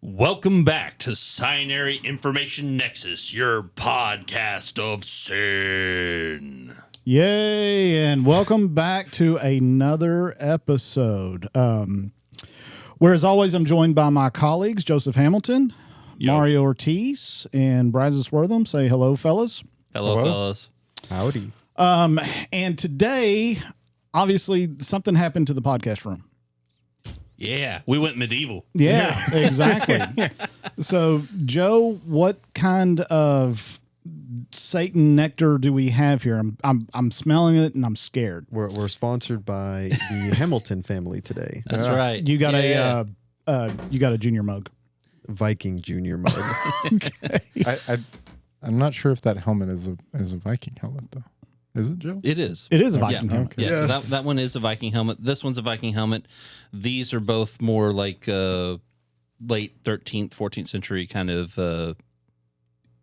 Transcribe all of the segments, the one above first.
Welcome back to Scinary Information Nexus, your podcast of sin. Yay, and welcome back to another episode. Where, as always, I'm joined by my colleagues, Joseph Hamilton, Mario Ortiz, and Brazos Wortham. Say hello, fellas. Hello, fellas. Howdy. And today, obviously, something happened to the podcast room. Yeah, we went medieval. Yeah, exactly. So, Joe, what kind of Satan nectar do we have here? I'm smelling it and I'm scared. We're sponsored by the Hamilton family today. That's right. You got a junior mug. Viking Junior mug. I'm not sure if that helmet is a Viking helmet though. Is it, Joe? It is. It is a Viking helmet. Yeah, Yes. so that one is a Viking helmet. This one's a Viking helmet. These are both more like late 13th, 14th century kind of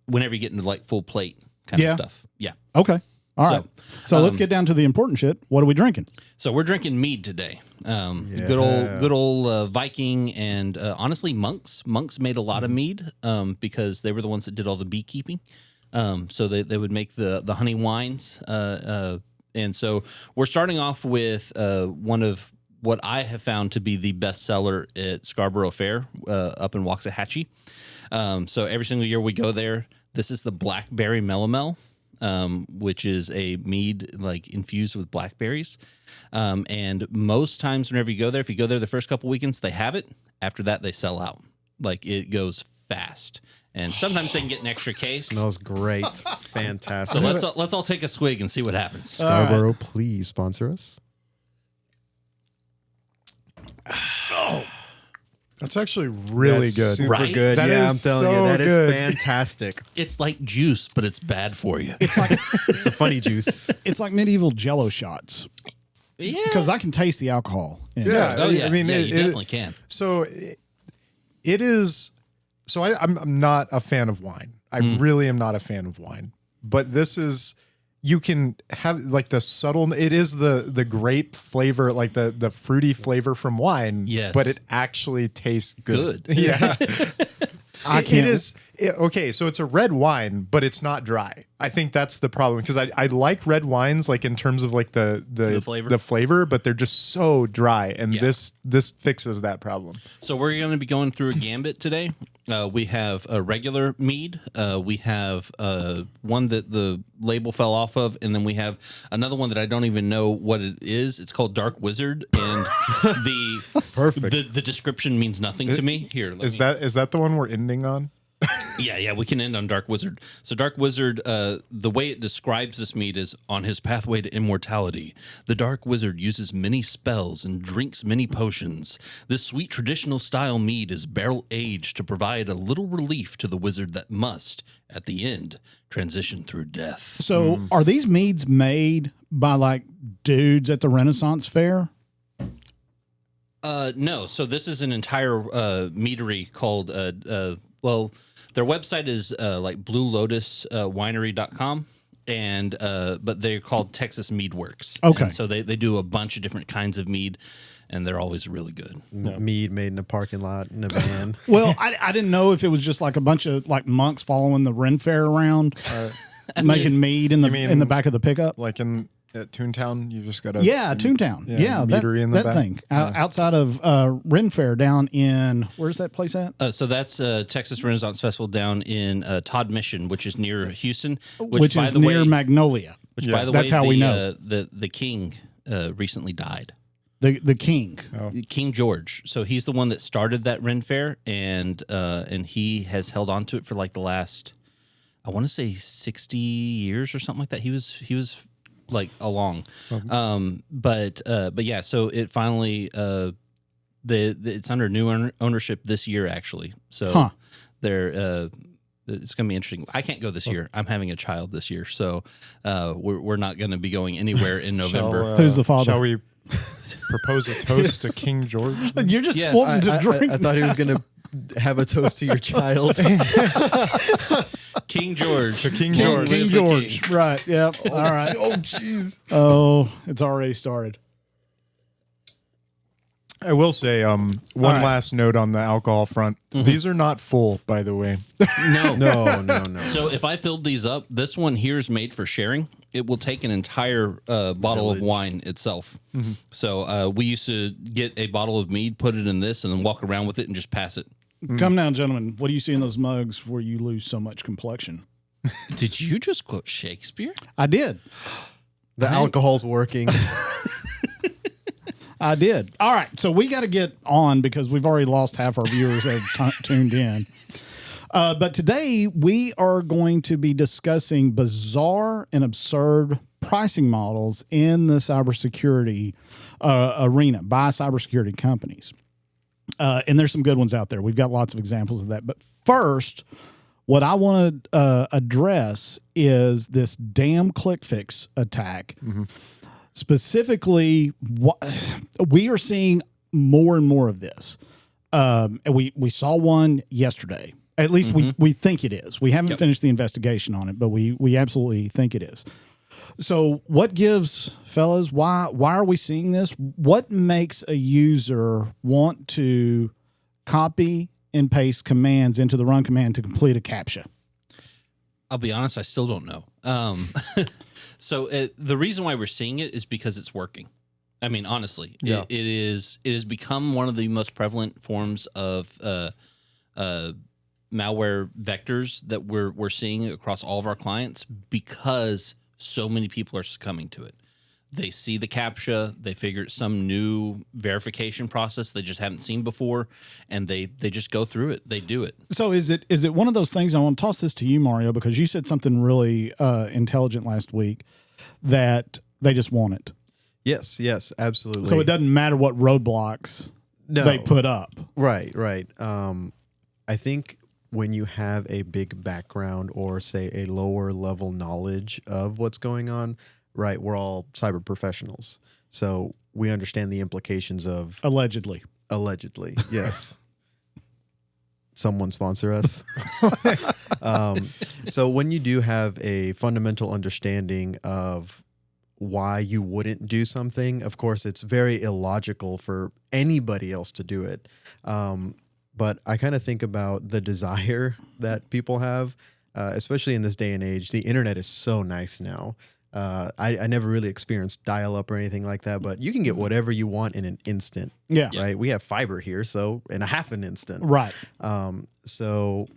whenever you get into like full plate kind of stuff. Yeah. Okay. All right. So let's get down to the important shit. What are we drinking? So we're drinking mead today. Good old Viking and honestly monks. Monks made a lot of mead because they were the ones that did all the beekeeping. So they would make the honey wines. And so we're starting off with one of what I have found to be the best seller at Scarborough Fair up in Waxahachie. So every single year we go there. This is the Blackberry Melomel, which is a mead like infused with blackberries. And most times whenever you go there, if you go there the first couple weekends, they have it. After that, they sell out. Like it goes fast. And sometimes they can get an extra case. Smells great. Fantastic. So let's all take a swig and see what happens. Scarborough, please sponsor us. Oh, that's actually really good. Super Right? good. That Yeah, is I'm telling you, so that is good. fantastic. It's like juice, but it's bad for you. It's like It's a funny juice. it's like medieval Jello shots Yeah. because I can taste the alcohol. Yeah. Oh yeah. I mean, you definitely can. So it is. So I'm not a fan of wine. I really am not a fan of wine. But this is. You can have like the subtle. It is the grape flavor, like the fruity flavor from wine. Yes. But it actually tastes good. Good. Yeah. I It can't. is okay. So it's a red wine, but it's not dry. I think that's the problem because I like red wines like in terms of like the flavor, but they're just so dry, and Yeah. this fixes that problem. So we're going to be going through a gambit today. We have a regular mead. We have one that the label fell off of, and then we have another one that I don't even know what it is. It's called Dark Wizard, and the description means nothing to me. Here, Is that the one we're ending on? Yeah, we can end on Dark Wizard. So Dark Wizard, the way it describes this mead is, on his pathway to immortality, the Dark Wizard uses many spells and drinks many potions. This sweet traditional style mead is barrel aged to provide a little relief to the wizard that must, at the end, transition through death. So are these meads made by like dudes at the Renaissance Fair? No, so this is an entire meadery called, their website is like bluelotuswinery.com. And but they're called Texas Mead Works. Okay. And so they do a bunch of different kinds of mead, and they're always really good. Mead made in a parking lot in a van. Well, I didn't know if it was just like a bunch of like monks following the Ren Fair around, making mead in the back of the pickup. Like at Toontown, you just got to Toontown. Yeah, meadery in the back. thing outside of Ren Fair down in where's that place at? So that's Texas Renaissance Festival down in Todd Mission, which is near Houston, Which by is the near way, Magnolia. Which by the That's way, how we know. the king recently died. The king. King George. So he's the one that started that Ren Fair, and he has held on to it for like the last, I want to say 60 years or something like that. He was like along, but yeah. So it finally it's under new ownership this year actually. So they're it's going to be interesting. I can't go this year. I'm having a child this year, so we're not going to be going anywhere in November. Who's the father? Shall we propose a toast to King George? You're just Yes. wanting to drink. I thought he was going to have a toast to your child. King George. King George. King George. Right. Yep. All right. Oh, jeez. Oh, it's already started. I will say one last note on the alcohol front. These are not full, by the way. No. So if I filled these up, this one here is made for sharing. It will take an entire bottle of wine itself. So we used to get a bottle of mead, put it in this, and then walk around with it and just pass it. Come now, gentlemen. What do you see in those mugs where you lose so much complexion? Did you just quote Shakespeare? I did. The alcohol's working. I did. All right. So we got to get on because we've already lost half our viewers that have tuned in. But today we are going to be discussing bizarre and absurd pricing models in the cybersecurity arena by cybersecurity companies. And there's some good ones out there. We've got lots of examples of that. But first, what I want to address is this damn ClickFix attack. Specifically, we are seeing more and more of this. And we saw one yesterday. At least we think it is. We haven't finished the investigation on it, but we absolutely think it is. So what gives, fellas, why are we seeing this? What makes a user want to copy and paste commands into the run command to complete a CAPTCHA? I'll be honest, I still don't know. So the reason why we're seeing it is because it's working. I mean, honestly, it has become one of the most prevalent forms of malware vectors that we're seeing across all of our clients because so many people are succumbing to it. They see the CAPTCHA, they figure it's some new verification process they just haven't seen before, and they just go through it. They do it. So is it one of those things? I want to toss this to you, Mario, because you said something really intelligent last week that they just want it. Yes, absolutely. So it doesn't matter what roadblocks they put up. Right. I think when you have a big background or, say, a lower level knowledge of what's going on, right, we're all cyber professionals. So we understand the implications of... Allegedly, yes. Someone sponsor us. So when you do have a fundamental understanding of why you wouldn't do something, of course, it's very illogical for anybody else to do it. But I kind of think about the desire that people have, especially in this day and age. The internet is so nice now. I never really experienced dial-up or anything like that, but you can get whatever you want in an instant. Yeah. Right? We have fiber here, so in a half an instant. Right. So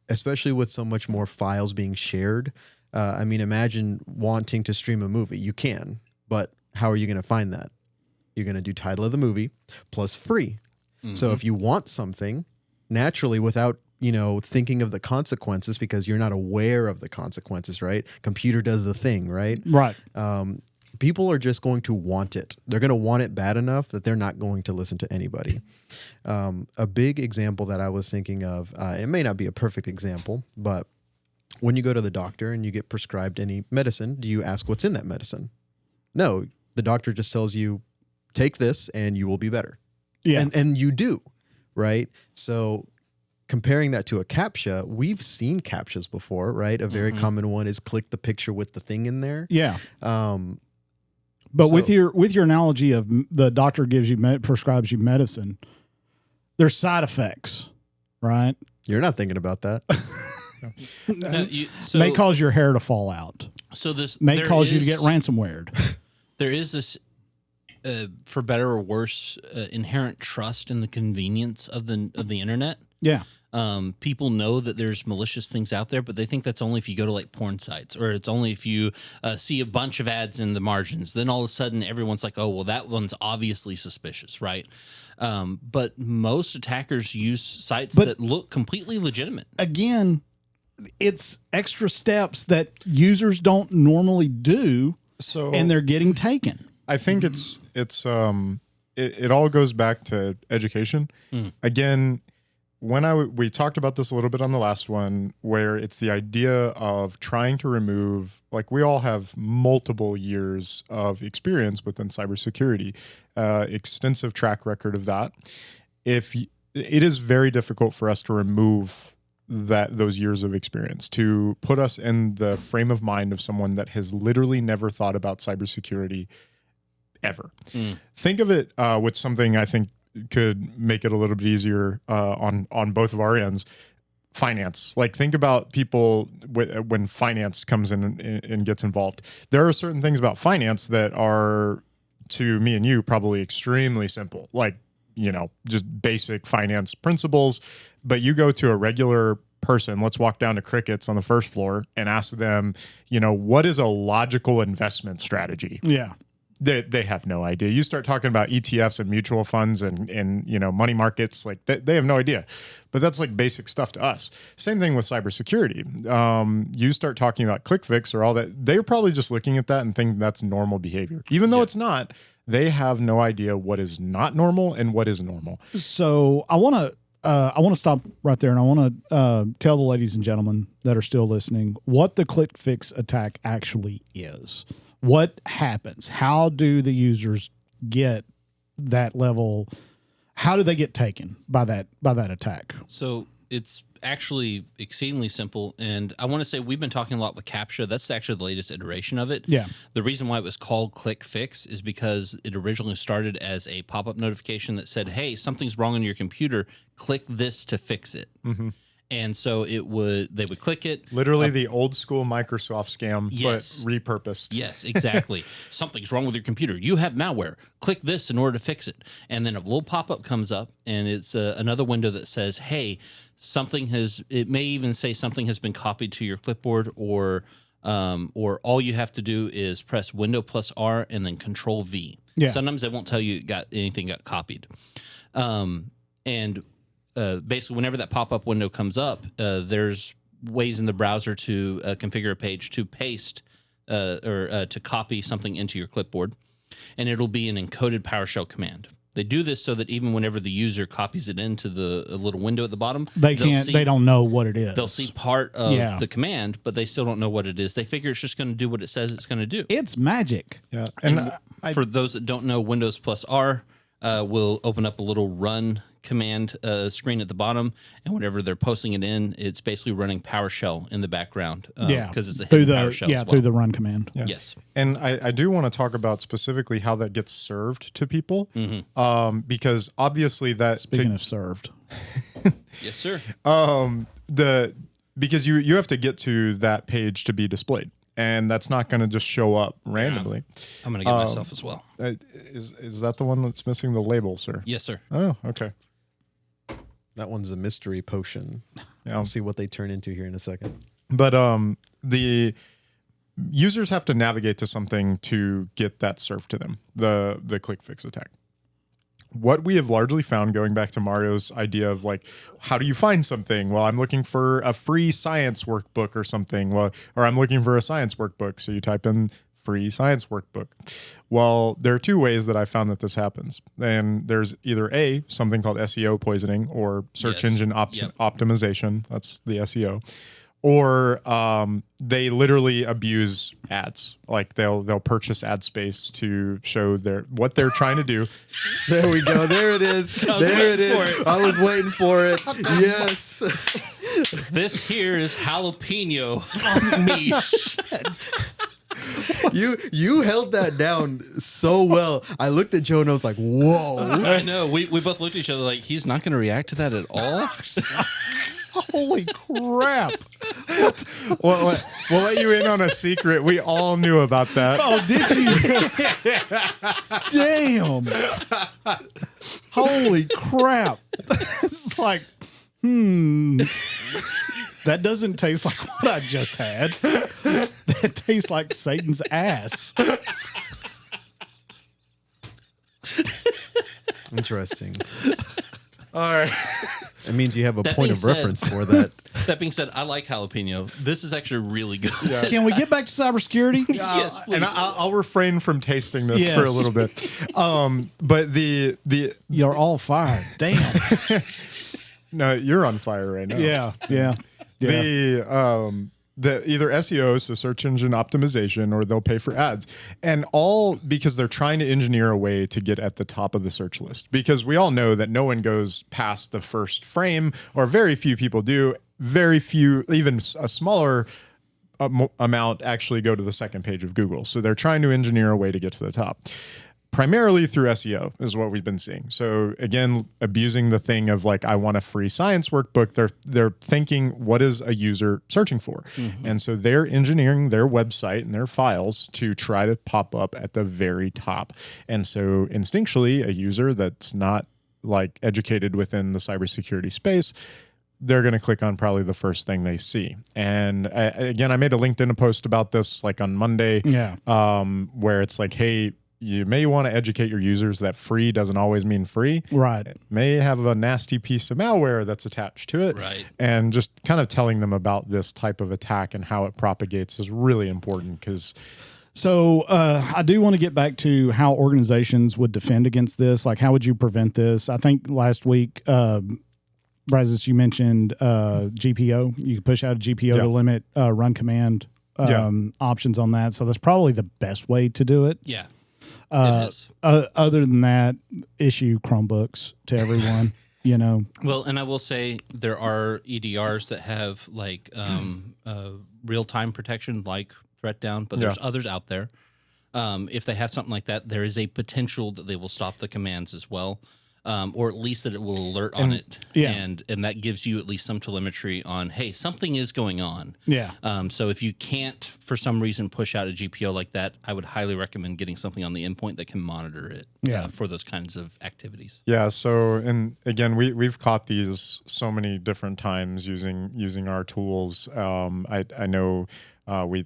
especially with so much more files being shared, I mean, imagine wanting to stream a movie. You can, but how are you going to find that? You're going to do title of the movie plus free. So if you want something, naturally, without thinking of the consequences, because you're not aware of the consequences, right? Computer does the thing, right? Right. People are just going to want it. They're going to want it bad enough that they're not going to listen to anybody. A big example that I was thinking of, it may not be a perfect example, but when you go to the doctor and you get prescribed any medicine, do you ask what's in that medicine? No, the doctor just tells you, take this and you will be better. Yeah. And you do, right? So comparing that to a CAPTCHA, we've seen CAPTCHAs before, right? A very common one is click the picture with the thing in there. Yeah. But with your analogy of the doctor prescribes you medicine, there's side effects, right? You're not thinking about that. May cause your hair to fall out. So this may cause you to get ransomwared. There is this, for better or worse, inherent trust in the convenience of the internet. Yeah. People know that there's malicious things out there, but they think that's only if you go to like porn sites, or it's only if you see a bunch of ads in the margins. Then all of a sudden everyone's like, oh, well, that one's obviously suspicious, right? But most attackers use sites that look completely legitimate. Again, it's extra steps that users don't normally do, and they're getting taken. I think it all goes back to education. Again, we talked about this a little bit on the last one, where it's the idea of trying to remove, like, we all have multiple years of experience within cybersecurity, extensive track record of that. It is very difficult for us to remove those years of experience, to put us in the frame of mind of someone that has literally never thought about cybersecurity ever. Think of it with something I think could make it a little bit easier on both of our ends. Finance. Like, think about people when finance comes in and gets involved. There are certain things about finance that are, to me and you, probably extremely simple, like, just basic finance principles. But you go to a regular person, let's walk down to Crickets on the first floor and ask them, what is a logical investment strategy? Yeah. They have no idea. You start talking about ETFs and mutual funds and money markets, like they have no idea. But that's like basic stuff to us. Same thing with cybersecurity. You start talking about ClickFix or all that, they're probably just looking at that and think that's normal behavior. Even though it's not, they have no idea what is not normal and what is normal. So I want to stop right there, and I want to tell the ladies and gentlemen that are still listening what the ClickFix attack actually is. What happens? How do the users get that level? How do they get taken by that attack? So it's actually exceedingly simple. And I want to say we've been talking a lot with CAPTCHA. That's actually the latest iteration of it. Yeah. The reason why it was called ClickFix is because it originally started as a pop-up notification that said, hey, something's wrong on your computer. Click this to fix it. Mm-hmm. And so they would click it. Literally the old school Microsoft scam, yes. but repurposed. Yes, exactly. Something's wrong with your computer. You have malware. Click this in order to fix it. And then a little pop-up comes up, and it's another window that says, hey, it may even say something has been copied to your clipboard, or all you have to do is press Window plus R and then Control V. Yeah. Sometimes they won't tell you anything got copied. Basically, whenever that pop-up window comes up, there's ways in the browser to configure a page to paste or to copy something into your clipboard, and it'll be an encoded PowerShell command. They do this so that even whenever the user copies it into the little window at the bottom, they don't know what it is. They'll see part of the command, but they still don't know what it is. They figure it's just going to do what it says it's going to do. It's magic. Yeah. And for those that don't know, Windows plus R will open up a little run command screen at the bottom, and whenever they're posting it in, it's basically running PowerShell in the background. Because it's a hidden PowerShell as well. Through the run command. Yeah. Yes. And I do want to talk about specifically how that gets served to people, because obviously that... Speaking of served. Yes, sir. Because you have to get to that page to be displayed, and that's not going to just show up randomly. Yeah. I'm going to get myself as well. Is that the one that's missing the label, sir? Yes, sir. Oh, okay. That one's a mystery potion. Yeah, I'll see what they turn into here in a second. But the users have to navigate to something to get that served to them, the ClickFix attack. What we have largely found, going back to Mario's idea of like, how do you find something? Well, I'm looking for a free science workbook or something. Or I'm looking for a science workbook. So you type in free science workbook. Well, there are two ways that I found that this happens. And there's either something called SEO poisoning, or search engine optimization. That's the SEO. Or they literally abuse ads. Like they'll purchase ad space to show what they're trying to do. There we go. There it is. There it is. I was waiting for it. Yes. This here is jalapeno meat. You held that down so well. I looked at Joe and I was like, whoa. I know. We both looked at each other like, he's not going to react to that at all. Holy crap. Well, we'll let you in on a secret. We all knew about that. Oh, did you? Damn. Holy crap. It's like, that doesn't taste like what I just had. That tastes like Satan's ass. Interesting. All right. It means you have a point of reference for that. That being said, I like jalapeno. This is actually really good. Yeah. Can we get back to cybersecurity? Yes, please. And I'll refrain from tasting this for a little bit. But the You're all fired. Damn. No, you're on fire right now. Yeah. The either SEO, so search engine optimization, or they'll pay for ads, and all because they're trying to engineer a way to get at the top of the search list. Because we all know that no one goes past the first frame, or very few people do. Very few, even a smaller amount, actually go to the second page of Google. So they're trying to engineer a way to get to the top. primarily through SEO is what we've been seeing. So again, abusing the thing of like, I want a free science workbook. They're thinking, what is a user searching for? And so they're engineering their website and their files to try to pop up at the very top. And so instinctually, a user that's not like educated within the cybersecurity space, they're going to click on probably the first thing they see. And again, I made a LinkedIn post about this like on Monday, where it's like, hey, you may want to educate your users that free doesn't always mean free. Right. It may have a nasty piece of malware that's attached to it. Right. And just kind of telling them about this type of attack and how it propagates is really important because... So I do want to get back to how organizations would defend against this. Like, how would you prevent this? I think last week, Brazos, you mentioned GPO. You could push out a GPO to limit run command options on that. So that's probably the best way to do it. Yeah. It is. Other than that, issue Chromebooks to everyone. Well, and I will say there are EDRs that have like real-time protection, like Threat Down, but there's others out there. If they have something like that, there is a potential that they will stop the commands as well, or at least that it will alert on it. Yeah. And that gives you at least some telemetry on, hey, something is going on. Yeah. So if you can't, for some reason, push out a GPO like that, I would highly recommend getting something on the endpoint that can monitor it for those kinds of activities. Yeah. So, and again, we've caught these so many different times using our tools. I know we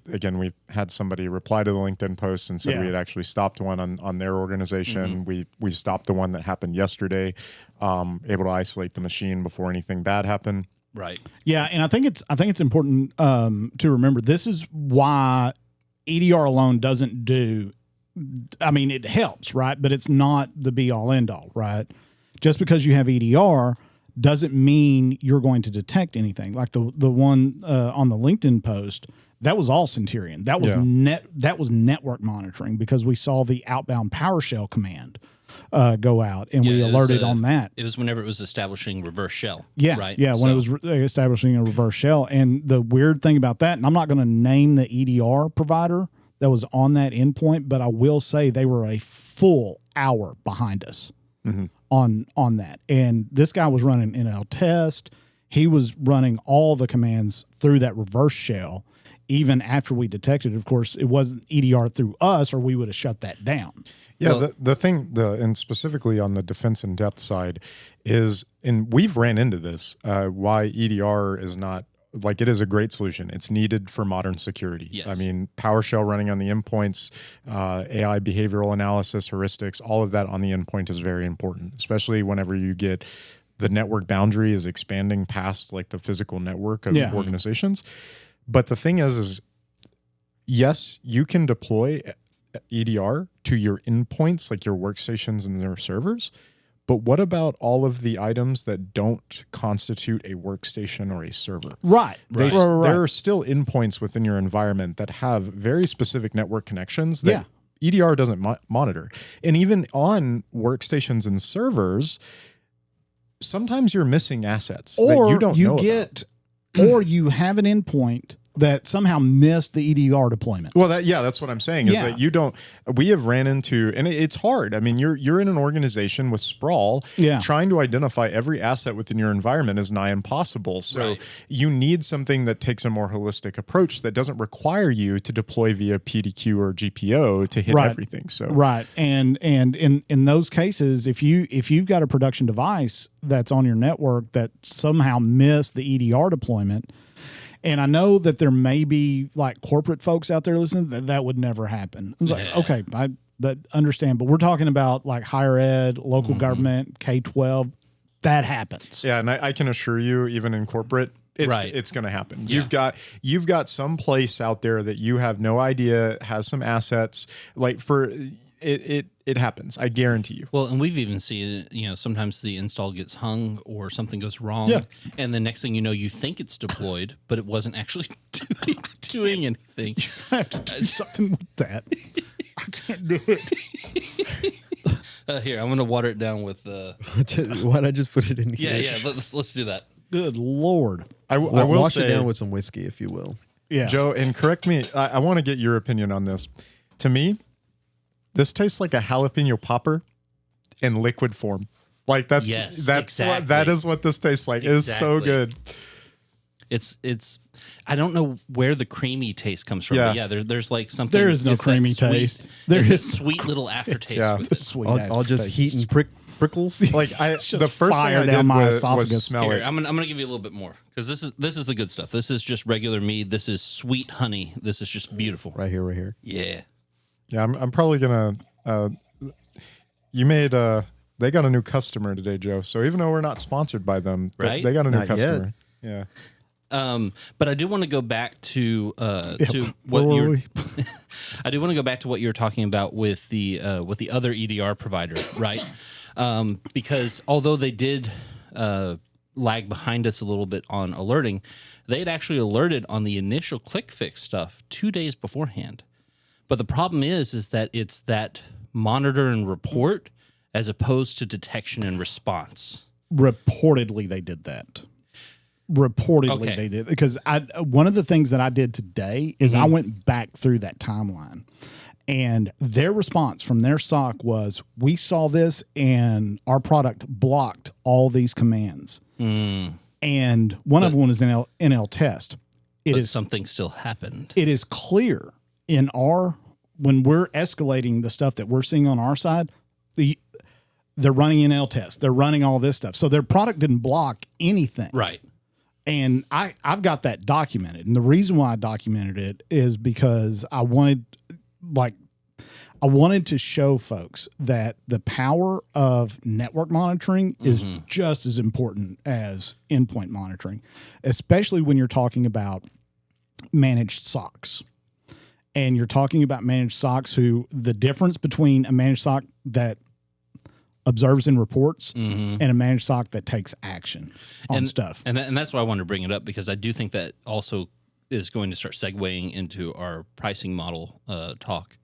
had somebody reply to the LinkedIn post and said we had actually stopped one on their organization. We stopped the one that happened yesterday, able to isolate the machine before anything bad happened. Right. Yeah, and I think it's important to remember this is why EDR alone doesn't do. I mean, it helps, right? But it's not the be all end all, right? Just because you have EDR doesn't mean you're going to detect anything. Like the one on the LinkedIn post. That was all Centurion. That was that was network monitoring because we saw the outbound PowerShell command go out, and we alerted on that. It was whenever it was establishing reverse shell. Yeah, right. Yeah, when it was establishing a reverse shell. And the weird thing about that, and I'm not going to name the EDR provider that was on that endpoint, but I will say they were a full hour behind us on that. And this guy was running NL test. He was running all the commands through that reverse shell. Even after we detected it, of course, it wasn't EDR through us, or we would have shut that down. Yeah, well, the thing, and specifically on the defense in depth side, is, and we've ran into this, why EDR is not, like, it is a great solution. It's needed for modern security. Yes. I mean, PowerShell running on the endpoints, AI behavioral analysis, heuristics, all of that on the endpoint is very important, especially whenever you get the network boundary is expanding past like the physical network of organizations. But the thing is yes, you can deploy EDR to your endpoints, like your workstations and their servers. But what about all of the items that don't constitute a workstation or a server? Right. There are still endpoints within your environment that have very specific network connections that EDR doesn't monitor. And even on workstations and servers, sometimes you're missing assets that you don't know about. Or you have an endpoint that somehow missed the EDR deployment. Well, that's what I'm saying is that you don't. We have ran into, and it's hard. I mean, you're in an organization with sprawl. Trying to identify every asset within your environment is nigh impossible. So you need something that takes a more holistic approach that doesn't require you to deploy via PDQ or GPO to hit everything. So and in those cases, if you've got a production device that's on your network that somehow missed the EDR deployment. And I know that there may be like corporate folks out there listening that would never happen. I was like, okay, I understand, but we're talking about like higher ed, local government, K-12. That happens. Yeah, and I can assure you, even in corporate, it's going to happen. Yeah. You've got some place out there that you have no idea has some assets. Like for it happens. I guarantee you. Well, and we've even seen it, sometimes the install gets hung or something goes wrong. And the next thing you know, you think it's deployed, but it wasn't actually doing anything. I have to do something with that. I can't do it. Here, I'm going to water it down with... Why'd I just put it in here? Yeah, let's do that. Good Lord. I will wash it down with some whiskey, if you will. Yeah. Joe, and correct me, I want to get your opinion on this. To me, This tastes like a jalapeno popper in liquid form. Like that is what this tastes like. Exactly. It is so good. It's I don't know where the creamy taste comes from. But there's like something. There is no creamy taste. There's a sweet little aftertaste. With it. Sweet. I'll just heat and prickles. Like the first thing I did was smell it. I'm gonna give you a little bit more because this is the good stuff. This is just regular mead. This is sweet honey. This is just beautiful. Right here. Yeah. Yeah, I'm probably gonna. You made they got a new customer today, Joe. So even though we're not sponsored by them, right? They got a new Not customer. Yet. Yeah. But I do want to go back to what you're. I do want to go back to what you were talking about with the other EDR provider, right? Because although they did lag behind us a little bit on alerting, they had actually alerted on the initial ClickFix stuff 2 days beforehand. But the problem is that it's that monitor and report as opposed to detection and response. Reportedly, they did that. They did, because one of the things that I did today is I went back through that timeline, and their response from their SOC was, we saw this and our product blocked all these commands. And one of them was NL test. Something still happened. It is clear in when we're escalating the stuff that we're seeing on our side, they're running NL tests. They're running all this stuff. So their product didn't block anything. Right. And I've got that documented. And the reason why I documented it is because I wanted to show folks that the power of network monitoring is just as important as endpoint monitoring, especially when you're talking about managed SOCs. And you're talking about managed SOCs who the difference between a managed SOC that observes and reports and a managed SOC that takes action on stuff. And that's why I wanted to bring it up, because I do think that also is going to start segueing into our pricing model talk,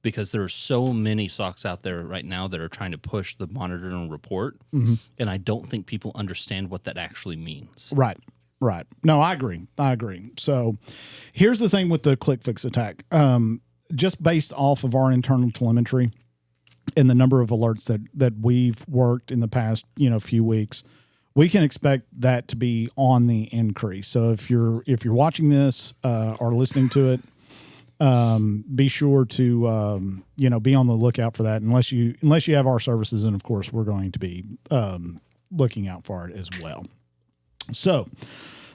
because there are so many SOCs out there right now that are trying to push the monitor and report. And I don't think people understand what that actually means. Right. No, I agree. So here's the thing with the ClickFix attack. Just based off of our internal telemetry and the number of alerts that we've worked in the past, few weeks, we can expect that to be on the increase. So if you're watching this or listening to it, be sure to be on the lookout for that. Unless you have our services, and of course we're going to be looking out for it as well. So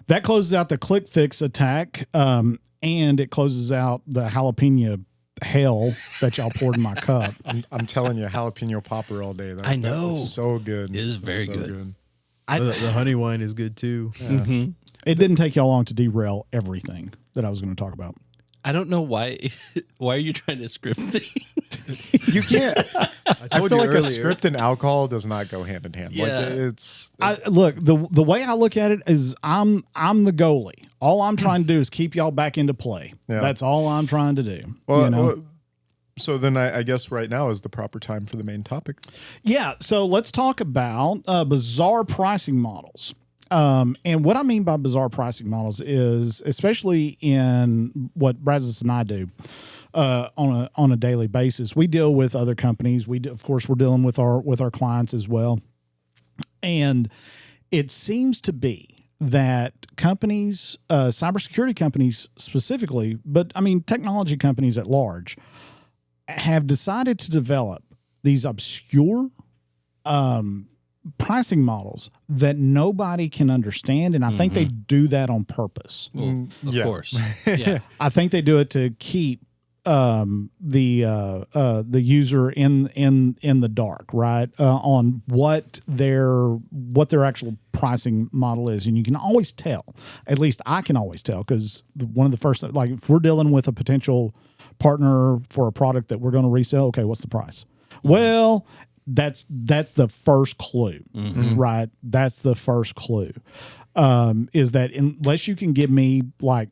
that closes out the ClickFix attack, and it closes out the jalapeno hell that y'all poured in my cup. I'm telling you, jalapeno popper all day. I know. That's so good. It is very good. The honey wine is good too. Yeah. It didn't take y'all long to derail everything that I was going to talk about. I don't know why. Why are you trying to script things? You can't. I feel like a script and alcohol does not go hand in hand. Yeah. Look, the way I look at it is I'm the goalie. All I'm trying to do is keep y'all back into play. Yeah. That's all I'm trying to do. Well, so then I guess right now is the proper time for the main topic. Yeah. So let's talk about bizarre pricing models. And what I mean by bizarre pricing models is, especially in what Brazos and I do on a daily basis, we deal with other companies. Of course, we're dealing with our clients as well. And it seems to be that companies, cybersecurity companies specifically, but I mean technology companies at large, have decided to develop these obscure pricing models that nobody can understand, and I think they do that on purpose. Well, of course, yeah. I think they do it to keep the user in the dark, right? On what their actual pricing model is, and you can always tell. At least I can always tell, because one of the first, like if we're dealing with a potential partner for a product that we're going to resell, okay, what's the price? Well, that's the first clue, right? That's the first clue. Is that unless you can give me like,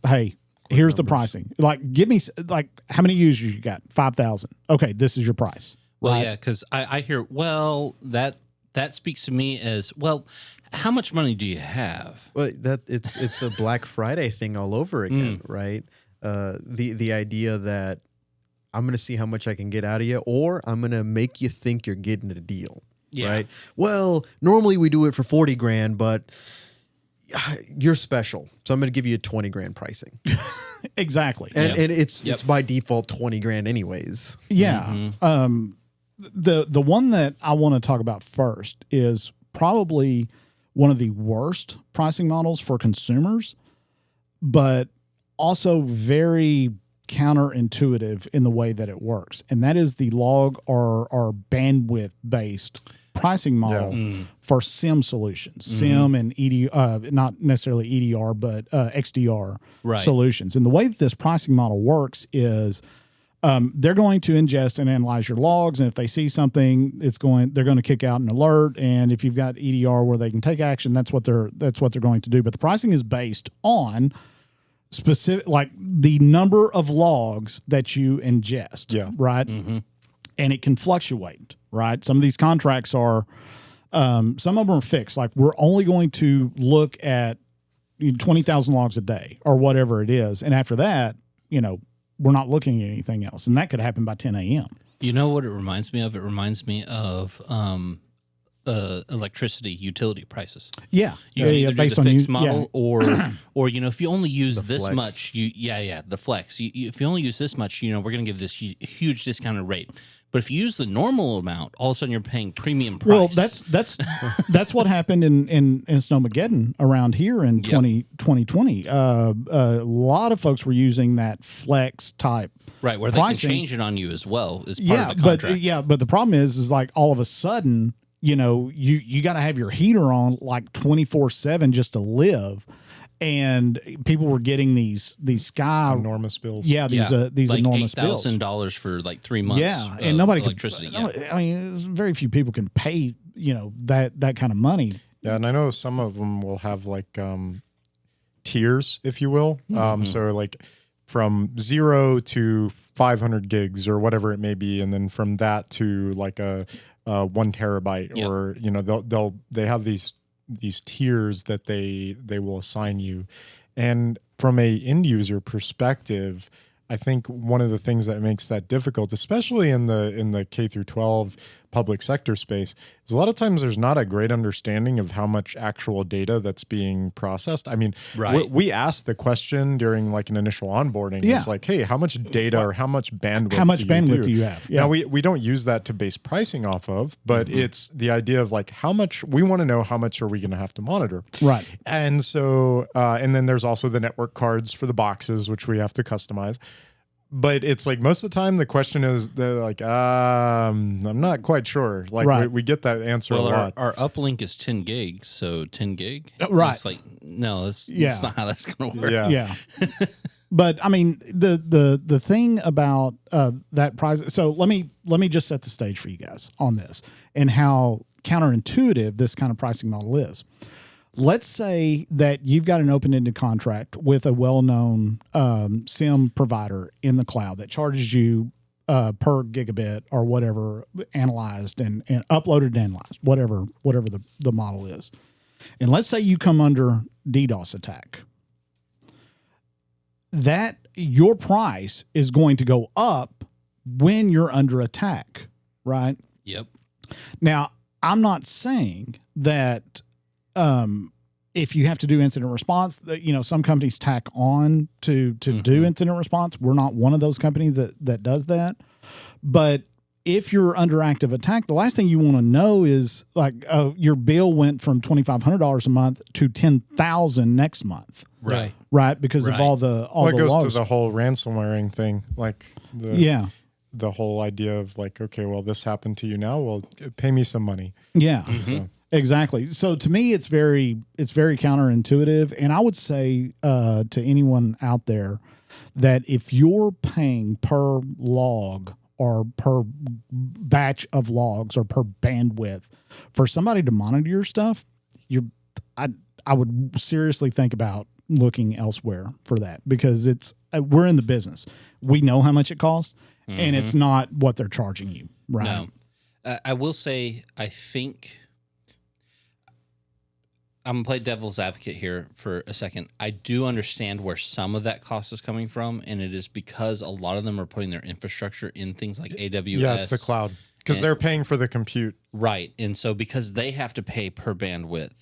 hey, here's the pricing. Like, give me like how many users you got? 5,000. Okay, this is your price. Well, right? yeah, because I hear, well, that speaks to me as, well, how much money do you have? Well, it's a Black Friday thing all over again, right? The idea that I'm going to see how much I can get out of you, or I'm going to make you think you're getting a deal. Yeah. Right. Well, normally we do it for 40 grand, but you're special. So I'm going to give you a 20 grand pricing. Exactly. And it's by default 20 grand anyways. Yeah. The one that I want to talk about first is probably one of the worst pricing models for consumers, but also very counterintuitive in the way that it works. And that is the log or bandwidth based pricing model for SIM solutions, SIM and not necessarily EDR, but XDR solutions. And the way that this pricing model works is they're going to ingest and analyze your logs, and if they see something, they're going to kick out an alert. And if you've got EDR where they can take action, that's what they're going to do. But the pricing is based on specific, like the number of logs that you ingest, right? And it can fluctuate, right? Some of these contracts are, some of them are fixed. Like we're only going to look at 20,000 logs a day or whatever it is, and after that, we're not looking at anything else, and that could happen by 10 a.m. You know what it reminds me of? It reminds me of electricity utility prices. Yeah, you can either do the fixed model or if you only use this flex. much, the flex. If you only use this much, we're going to give this huge discounted rate. But if you use the normal amount, all of a sudden you're paying premium price. Well, that's what happened in Snowmageddon around here in 2020. A lot of folks were using that flex type, right, where pricing. They can change it on you as well as part of the contract. But the problem is like all of a sudden, you got to have your heater on like 24/7 just to live. And people were getting these enormous bills. Yeah, these like enormous bills. $8,000 for like 3 months. Yeah, and nobody electricity. I mean, very few people can pay that kind of money. Yeah, and I know some of them will have like tiers, if you will. So like from 0 to 500 gigs or whatever it may be, and then from that to like a 1 terabyte, or they have these tiers that they will assign you. And from a end user perspective, I think one of the things that makes that difficult, especially in the K through 12 public sector space, is a lot of times there's not a great understanding of how much actual data that's being processed. I mean, we asked the question during like an initial onboarding. It's like, hey, how much data or how much bandwidth do you have? Yeah. Now we don't use that to base pricing off of, but it's the idea of like how much we want to know, how much are we going to have to monitor. Right. And so, and then there's also the network cards for the boxes, which we have to customize. But it's like most of the time the question is they're like, I'm not quite sure. Like we get that answer a lot. Our uplink is 10 gigs, so 10 gig. Right. It's like, no, that's not how that's going to work. Yeah. But I mean, the thing about that price. So let me just set the stage for you guys on this and how counterintuitive this kind of pricing model is. Let's say that you've got an open-ended contract with a well-known SIM provider in the cloud that charges you per gigabit or whatever, analyzed and uploaded and analyzed, whatever the model is. And let's say you come under DDoS attack. That your price is going to go up when you're under attack, right? Yep. Now, I'm not saying that if you have to do incident response, some companies tack on to do incident response. We're not one of those companies that does that. But if you're under active attack, the last thing you want to know is like your bill went from $2,500 a month to $10,000 next month. Right. Because of all the it goes logs. to the whole ransomwaring thing, like the whole idea of like, okay, well, this happened to you now. Well, pay me some money. Yeah. Exactly. So to me, it's very counterintuitive. And I would say to anyone out there that if you're paying per log or per batch of logs or per bandwidth for somebody to monitor your stuff, I would seriously think about looking elsewhere for that, because we're in the business. We know how much it costs, and it's not what they're charging you. Right. No. I will say, I think I'm gonna play devil's advocate here for a second. I do understand where some of that cost is coming from, and it is because a lot of them are putting their infrastructure in things like AWS. Yeah, it's the cloud because they're paying for the compute. Right. And so because they have to pay per bandwidth,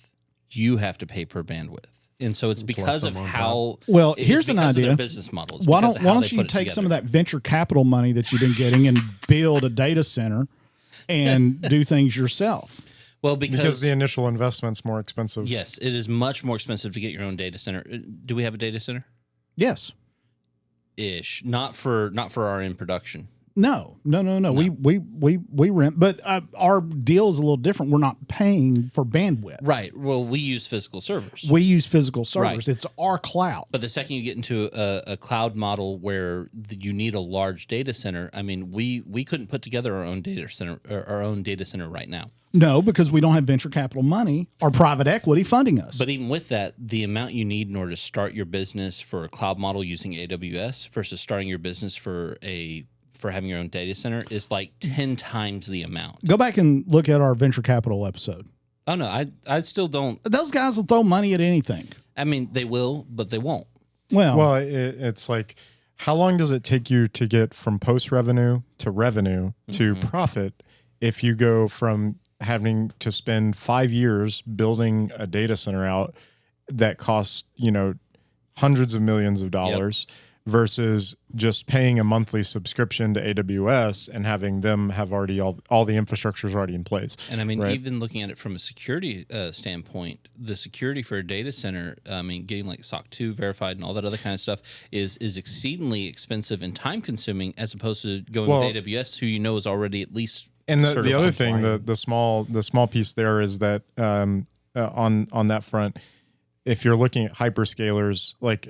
you have to pay per bandwidth. And so it's because of how well, it's here's an because of idea. their business model. It's Why because of don't how they you put it take some of together. that venture capital money that you've been getting and build a data center and do things yourself? Well, Because the initial investment's more expensive. yes, it is much more expensive to get your own data center. Do we have a data center? Yes. Ish. Not for our in production. No. We rent, but our deal is a little different. We're not paying for bandwidth. Right. Well, we use physical servers. We use physical servers. Right. It's our cloud. But the second you get into a cloud model where you need a large data center, I mean, we couldn't put together our own data center right now. No, because we don't have venture capital money or private equity funding us. But even with that, the amount you need in order to start your business for a cloud model using AWS versus starting your business for having your own data center is like 10 times the amount. Go back and look at our venture capital episode. Oh no, I still don't. Those guys will throw money at anything. I mean, they will, but they won't. Well, it's like, how long does it take you to get from post revenue to revenue to profit if you go from having to spend 5 years building a data center out that costs, hundreds of millions of dollars versus just paying a monthly subscription to AWS and having them have already all the infrastructure is already in place. And I mean, right? even looking at it from a security standpoint, the security for a data center, I mean, getting like SOC 2 verified and all that other kind of stuff is exceedingly expensive and time consuming as opposed to going with AWS, who is already at least. And the other thing, the small piece there is that on that front, if you're looking at hyperscalers, like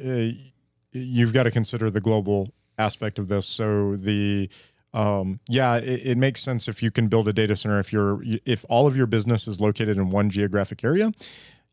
you've got to consider the global aspect of this. So it makes sense if you can build a data center if all of your business is located in one geographic area.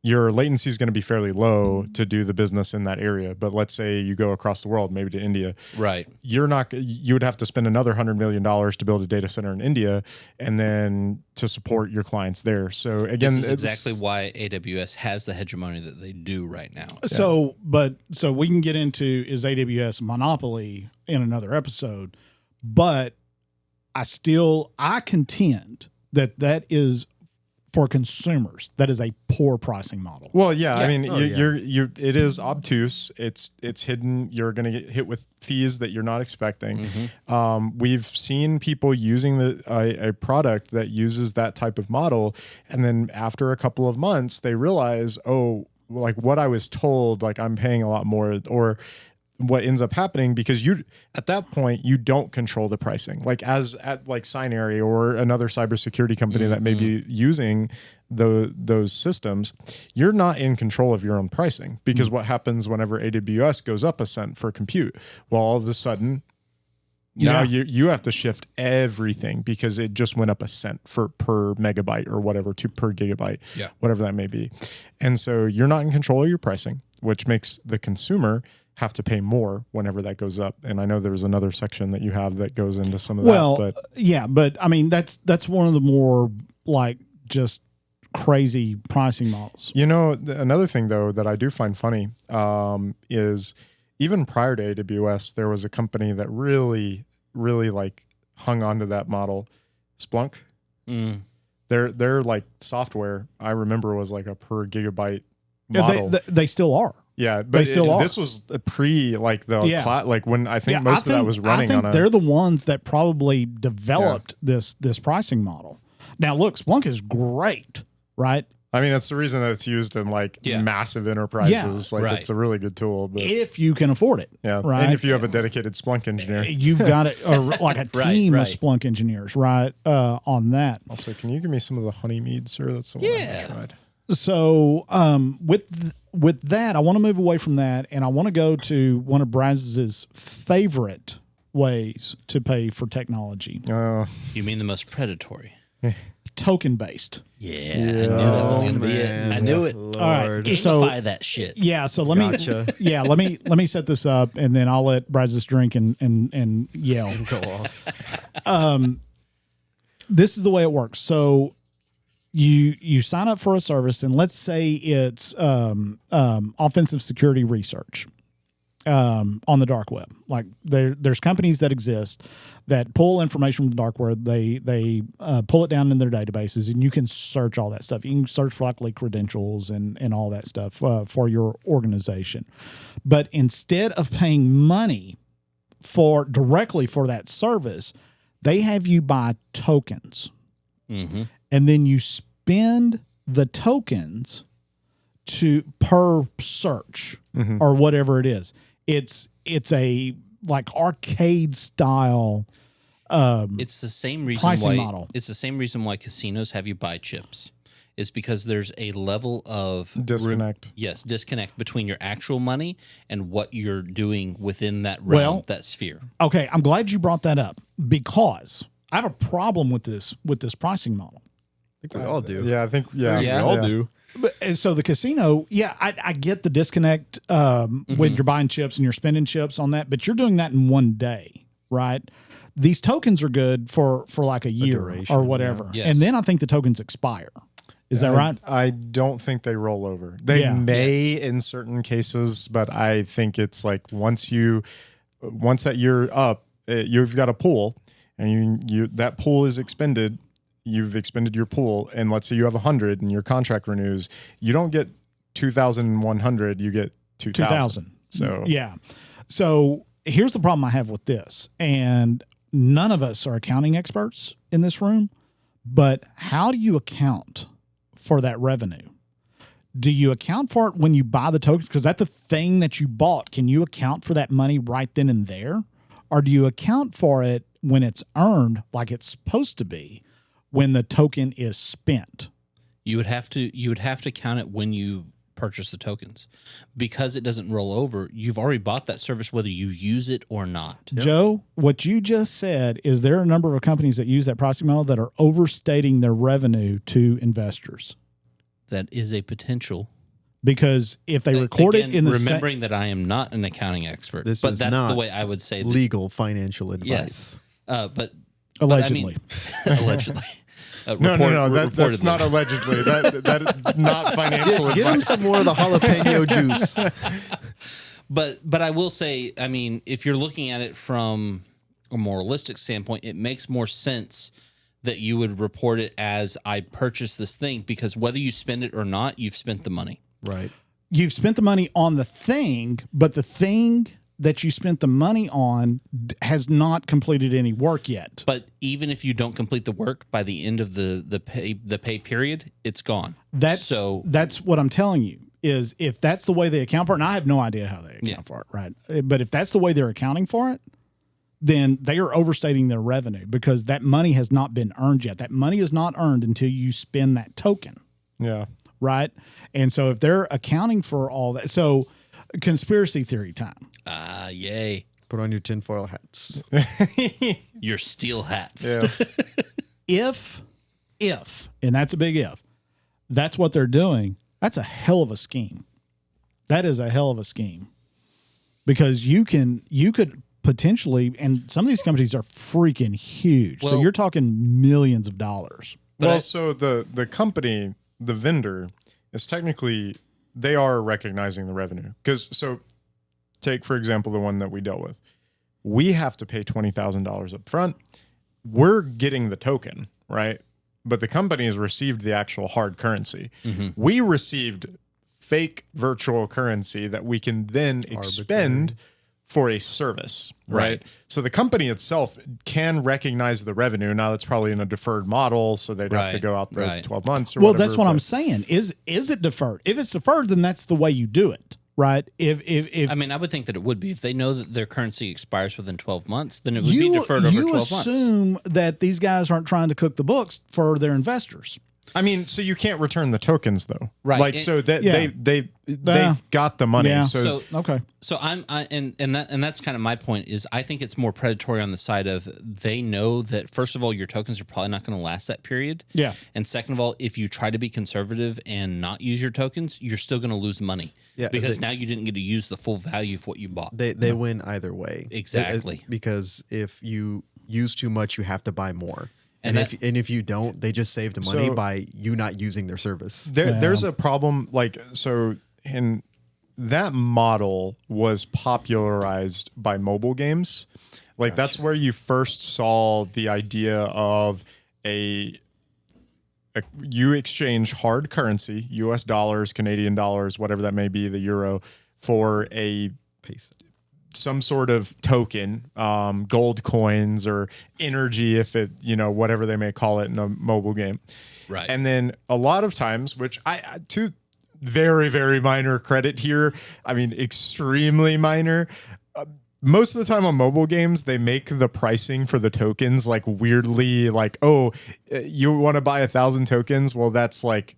Your latency is going to be fairly low to do the business in that area. But let's say you go across the world, maybe to India. Right. You would have to spend another $100 million to build a data center in India and then to support your clients there. So again, this is exactly why AWS has the hegemony that they do right now. So we can get into, is AWS a monopoly in another episode, but I contend that is, for consumers, that is a poor pricing model. Well, yeah. I mean, it is obtuse. It's hidden. You're going to get hit with fees that you're not expecting. We've seen people using a product that uses that type of model, and then after a couple of months, they realize, like what I was told, like I'm paying a lot more, or what ends up happening, because at that point you don't control the pricing, like like Scinary or another cybersecurity company that may be using those systems. You're not in control of your own pricing, because what happens whenever AWS goes up a cent for compute? Well, all of a sudden now you have to shift everything because it just went up a cent per megabyte or whatever, per gigabyte, whatever that may be. And so you're not in control of your pricing, which makes the consumer have to pay more whenever that goes up. And I know there's another section that you have that goes into some of that. But I mean, that's one of the more like just crazy pricing models. Another thing though that I do find funny is even prior to AWS, there was a company that really, really like hung on to that model, Splunk. Their like software, I remember, was like a per gigabyte model. They still are. Yeah, but this was pre like like when I think most of that was running on. They're the ones that probably developed this pricing model. Now, look, Splunk is great, right? I mean, that's the reason that it's used in like massive enterprises. It's a really good tool, but if you can afford it, right? And if you have a dedicated Splunk engineer, you've got it, or like a team of Splunk engineers, right? On that. Also, can you give me some of the honey mead, sir? That's the one I tried. So with that, I want to move away from that, and I want to go to one of Brazos's favorite ways to pay for technology. You mean the most predatory? Token based. Yeah, I knew that was going to be it. I knew it. Lord. All right, gamify that shit. Yeah, so let me set this up, and then I'll let Brazos drink and yell and go off. This is the way it works. So you sign up for a service, and let's say it's offensive security research on the dark web. Like there's companies that exist that pull information from the dark web. They pull it down in their databases, and you can search all that stuff. You can search for like leak credentials and all that stuff for your organization. But instead of paying money directly for that service, they have you buy tokens. Mm-hmm. And then you spend the tokens per search or whatever it is. It's a like arcade style. It's the same reason pricing why model. It's the same reason why casinos have you buy chips. It's because there's a level of disconnect. Disconnect between your actual money and what you're doing within that realm, that sphere. Okay, I'm glad you brought that up because I have a problem with this pricing model. I think we all do. Yeah, I think we all do. But, and so the casino, I get the disconnect when you're buying chips and you're spending chips on that, but you're doing that in one day, right? These tokens are good for like a year duration, or whatever. Yes. And then I think the tokens expire. Is that right? I don't think they roll over. They may in certain cases, but I think it's like once that you're up, you've got a pool, and you that pool is expended. You've expended your pool, and let's say you have 100, and your contract renews. You don't get 2,100. You get 2,000. So yeah. So here's the problem I have with this, and none of us are accounting experts in this room, but how do you account for that revenue? Do you account for it when you buy the tokens? Because that's the thing that you bought. Can you account for that money right then and there? Or do you account for it when it's earned like it's supposed to be when the token is spent? You would have to count it when you purchase the tokens. Because it doesn't roll over, you've already bought that service whether you use it or not. Yep. Joe, what you just said is there are a number of companies that use that pricing model that are overstating their revenue to investors. That is a potential. Because if they record Again, it in the remembering that I am not an accounting expert, This but is that's not the way I would say legal financial Yes. advice. But allegedly. But I mean, allegedly. No. That's not allegedly. That is not financial advice. Give him some more of the jalapeno juice. But I will say, I mean, if you're looking at it from a moralistic standpoint, it makes more sense that you would report it as I purchased this thing, because whether you spend it or not, you've spent the money. Right. You've spent the money on the thing, but the thing that you spent the money on has not completed any work yet. But even if you don't complete the work by the end of the pay period, it's gone. That's what I'm telling you, is if that's the way they account for it, and I have no idea how they account for it, right? But if that's the way they're accounting for it, then they are overstating their revenue because that money has not been earned yet. That money is not earned until you spend that token. Yeah. Right? And so if they're accounting for all that, so conspiracy theory time. Yay. Put on your tinfoil hats. Your steel hats. Yes. If, and that's a big if, that's what they're doing, that's a hell of a scheme. That is a hell of a scheme. Because you could potentially, and some of these companies are freaking huge. So you're talking millions of dollars. So the company, the vendor, is technically, they are recognizing the revenue. So take, for example, the one that we dealt with. We have to pay $20,000 up front. We're getting the token, right? But the company has received the actual hard currency. Mm-hmm. We received fake virtual currency that we can then expend for a service, right? So the company itself can recognize the revenue. Now that's probably in a deferred model, so they'd have to go out the 12 months or whatever. Well, that's what I'm saying. Is it deferred? If it's deferred, then that's the way you do it, right? If I mean, I would think that it would be. If they know that their currency expires within 12 months, then it would be deferred over 12 months. You assume that these guys aren't trying to cook the books for their investors. I mean, so you can't return the tokens though, right? Like, so that they've got the money. Yeah. So okay. So that's kind of my point. Is I think it's more predatory on the side of they know that first of all your tokens are probably not going to last that period. Yeah. And second of all, if you try to be conservative and not use your tokens, you're still going to lose money. Yeah. Because now you didn't get to use the full value of what you bought. They win either way. Exactly. Because if you use too much, you have to buy more. And if you don't, they just saved money by you not using their service. There's a problem, like, so in that model was popularized by mobile games. Like, that's where you first saw the idea of you exchange hard currency, US dollars, Canadian dollars, whatever that may be, the euro, for some sort of token, gold coins or energy, if it, whatever they may call it in a mobile game. Right. And then a lot of times, which to very, very minor credit here, I mean, extremely minor. Most of the time on mobile games, they make the pricing for the tokens like weirdly, like, oh, you want to buy 1,000 tokens? Well, that's like,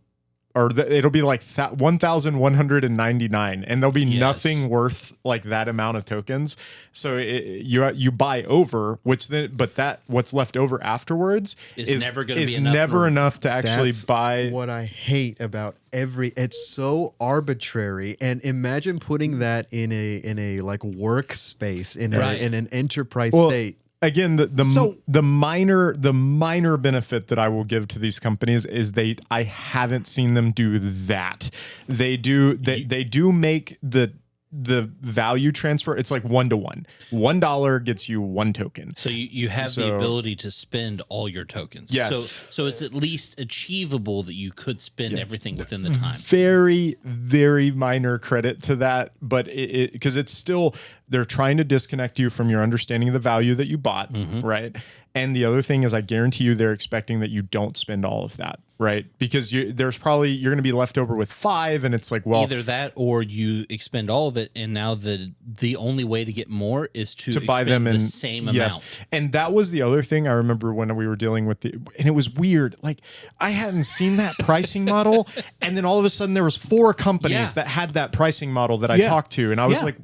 it'll be like 1,199, and there'll be nothing worth like that amount of tokens. So you buy over, what's left over afterwards is never going to be enough to actually buy. What I hate about it's so arbitrary. And imagine putting that in a like workspace in an enterprise state. Again, the minor benefit that I will give to these companies is I haven't seen them do that. They do make the value transfer. It's like 1-to-1. $1 gets you 1 token. So you have the ability to spend all your tokens. Yes. So it's at least achievable that you could spend everything within the time. Very, very minor credit to that, but because it's still, they're trying to disconnect you from your understanding of the value that you bought, right? And the other thing is, I guarantee you they're expecting that you don't spend all of that, right? Because you're going to be left over with 5, and it's like, well, either that or you expend all of it, and now the only way to get more is to buy them in the same amount. And that was the other thing I remember when we were dealing with and it was weird. Like, I hadn't seen that pricing model, and then all of a sudden there was 4 companies that had that pricing model that I talked to, and I was like,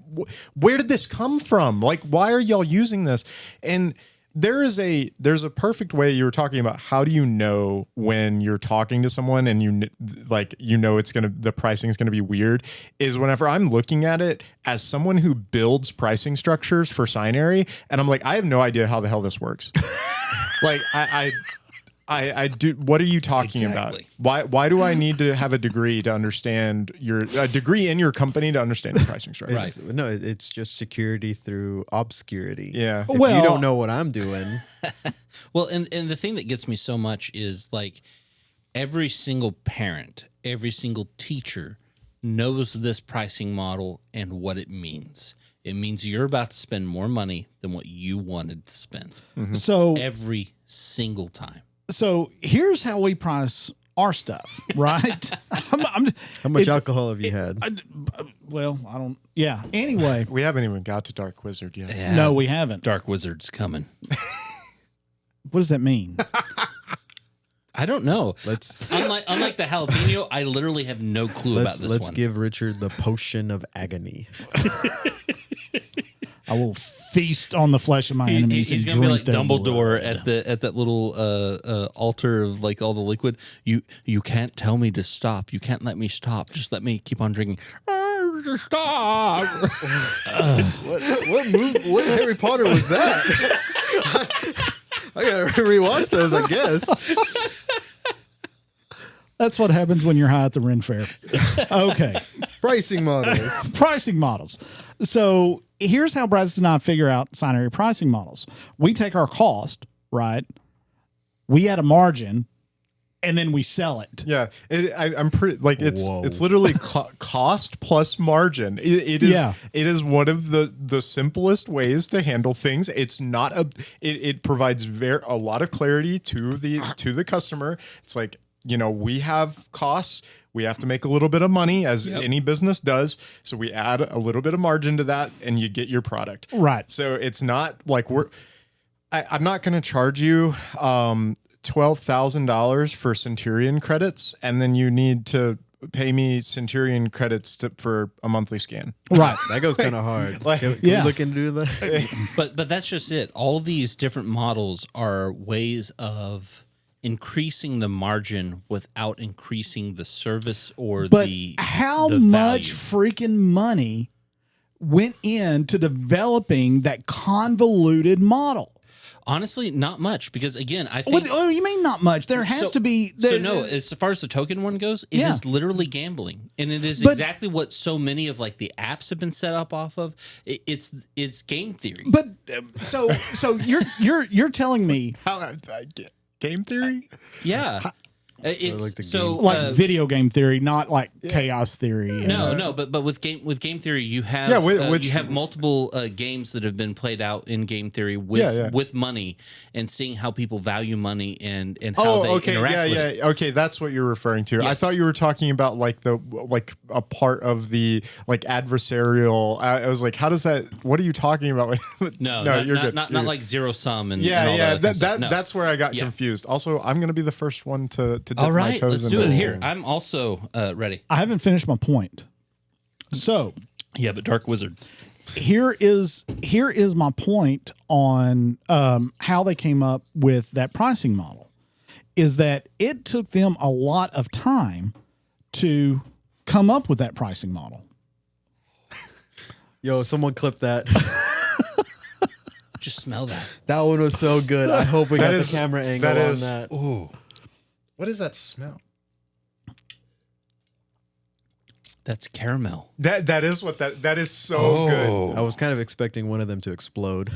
where did this come from? Like, why are y'all using this? And there's a perfect way. You were talking about, how do you know when you're talking to someone and the pricing is going to be weird, is whenever I'm looking at it as someone who builds pricing structures for Scinary, and I'm like, I have no idea how the hell this works. Like, I do. What are you talking about? Why do I need to have a degree to understand a degree in your company to understand the pricing structure? Right. No, it's just security through obscurity. Yeah. If you don't know what I'm doing. Well, and the thing that gets me so much is, like, every single parent, every single teacher knows this pricing model and what it means. It means you're about to spend more money than what you wanted to spend. So every single time. So here's how we price our stuff, right? How much alcohol have you had? I don't. Yeah. Anyway, We haven't even got to Dark Wizard yet. Yeah, no, we haven't. Dark Wizard's coming. What does that mean? I don't know. Unlike the jalapeno, I literally have no clue about this one. Let's give Richard the potion of agony. I will feast on the flesh of my enemies. He's and gonna be like drink their Dumbledore blood. at that little altar of like all the liquid. You can't tell me to stop. You can't let me stop. Just let me keep on drinking. Stop. What Harry Potter was that? I gotta rewatch those, I guess. That's what happens when you're high at the Ren Fair. Okay. Pricing models. Pricing models. So here's how Brazos and I figure out Scinary pricing models. We take our cost, right? We add a margin, and then we sell it. Yeah, I'm pretty like it's literally cost plus margin. It is one of the simplest ways to handle things. It's not it provides a lot of clarity to the customer. It's like, we have costs. We have to make a little bit of money, as any business does. So we add a little bit of margin to that, and you get your product. Right. So it's not like I'm not going to charge you $12,000 for Centurion credits, and then you need to pay me Centurion credits for a monthly scan. Right. That goes kind of hard. Can we look into that? But that's just it. All these different models are ways of increasing the margin without increasing the service or how the much value. freaking money went into developing that convoluted model? Honestly, not much because again, I think. What do you mean not much? There has to be. No, as far as the token one goes, it is literally gambling, and it is exactly what so many of like the apps have been set up off of. It's game theory. But so you're telling me How game theory? Yeah. It's like the so like video game theory, not like chaos theory. No, but with game theory, you have you have multiple games that have been played out in game theory with money and seeing how people value money and how they interact with it. Okay, that's what you're referring to. Yes. I thought you were talking about like a part of the like adversarial. I was like, how does that? What are you talking about? No, you're good. Not like zero sum and That's where I got confused. Also, I'm going to be the first one to dip all my right, toes let's in do it the- here. I'm also ready. I haven't finished my point. So Yeah, but Dark Wizard. here is my point on how they came up with that pricing model. Is that it took them a lot of time to come up with that pricing model. Yo, someone clip that. Just smell that. That one was so good. I hope we got is- the camera angle that on is- that. Ooh, What does that smell? that's caramel. That is what that is so good. I was kind of expecting one of them to explode.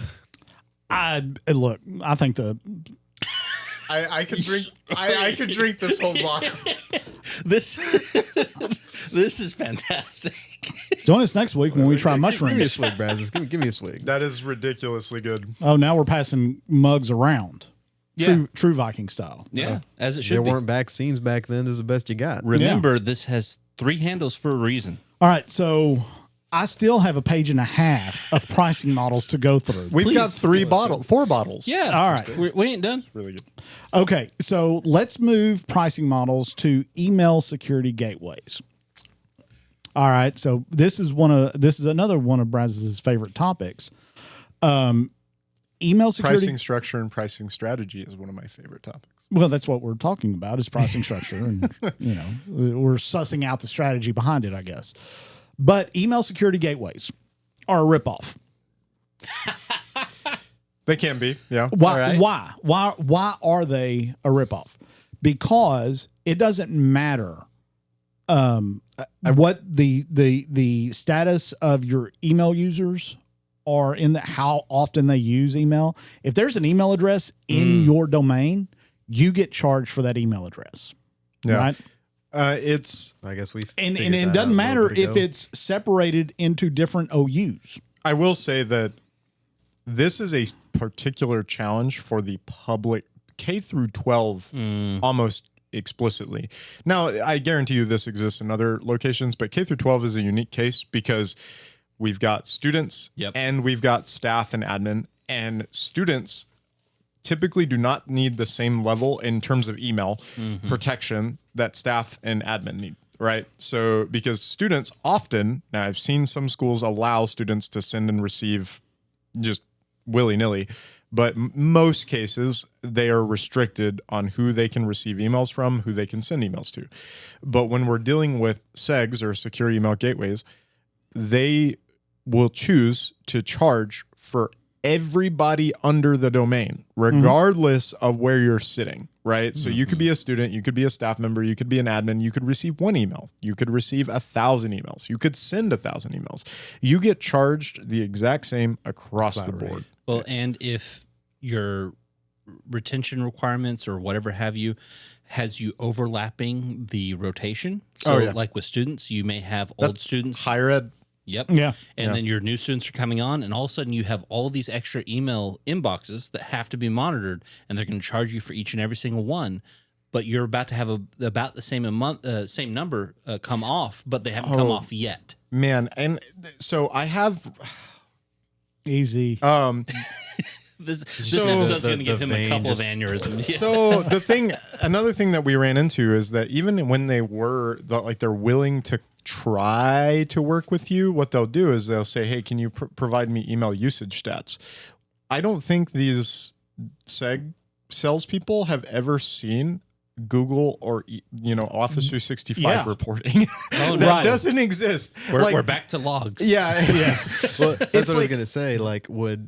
I think I could drink. I could drink this whole block. This is fantastic. join us next week when we try Give me a mushrooms. swig, Brazos. Give me a swig. That is ridiculously good. Oh, now we're passing mugs around. Yeah. True Viking style. Yeah, as it There should be. weren't vaccines back then. This is the best you got. Remember, this has 3 handles for a reason. All right, so I still have a page and a half of pricing models to go through. We've got 4 bottles. Yeah. All right. We ain't done. Really good. Okay, so let's move pricing models to email security gateways. All right, so this is another one of Brazos' favorite topics. Email security. Pricing structure and pricing strategy is one of my favorite topics. Well, that's what we're talking about is pricing structure, and we're sussing out the strategy behind it, I guess. But email security gateways are a ripoff. They can be, yeah. Why? All right. Why are they a ripoff? Because it doesn't matter what the status of your email users are in how often they use email. If there's an email address in your domain, you get charged for that email address. Yeah. Right? I guess we've And figured it that doesn't out a matter little bit if ago. it's separated into different OUs. I will say that this is a particular challenge for the public K through 12 almost explicitly. Now, I guarantee you this exists in other locations, but K through 12 is a unique case because we've got students and we've got staff and admin, and students typically do not need the same level in terms of email protection that staff and admin need, right? So because students often, now I've seen some schools allow students to send and receive just willy-nilly, but most cases they are restricted on who they can receive emails from, who they can send emails to. But when we're dealing with SEGs or secure email gateways, they will choose to charge for everybody under the domain, regardless of where you're sitting, right? So you could be a student, you could be a staff member, you could be an admin, you could receive 1 email, you could receive 1,000 emails, you could send 1,000 emails. You get charged the exact same across the board. Well, and if your retention requirements or whatever have you has you overlapping the rotation, so like with students, you may have old students. Higher ed. Yep. Yeah. And then your new students are coming on, and all of a sudden you have all these extra email inboxes that have to be monitored, and they're going to charge you for each and every single one. But you're about to have about the same same number come off, but they haven't come off yet. Man, and so I have Easy. This episode's going to give him a couple of aneurysms. So another thing that we ran into is that even when they're willing to try to work with you, what they'll do is they'll say, hey, can you provide me email usage stats? I don't think these SEG salespeople have ever seen Google or Office 365 reporting. Oh, no. That doesn't exist. We're back to logs. Yeah. Well, that's what I was gonna say. Like, what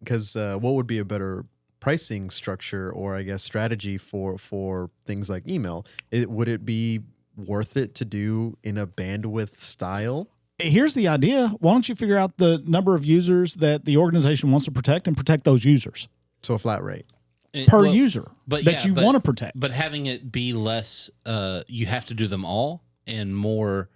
would be a better pricing structure, or I guess strategy for things like email, would it be worth it to do in a bandwidth style? Here's the idea. Why don't you figure out the number of users that the organization wants to protect and protect those users? So a flat rate per user that you want to protect. But having it be less, you have to do them all, and more.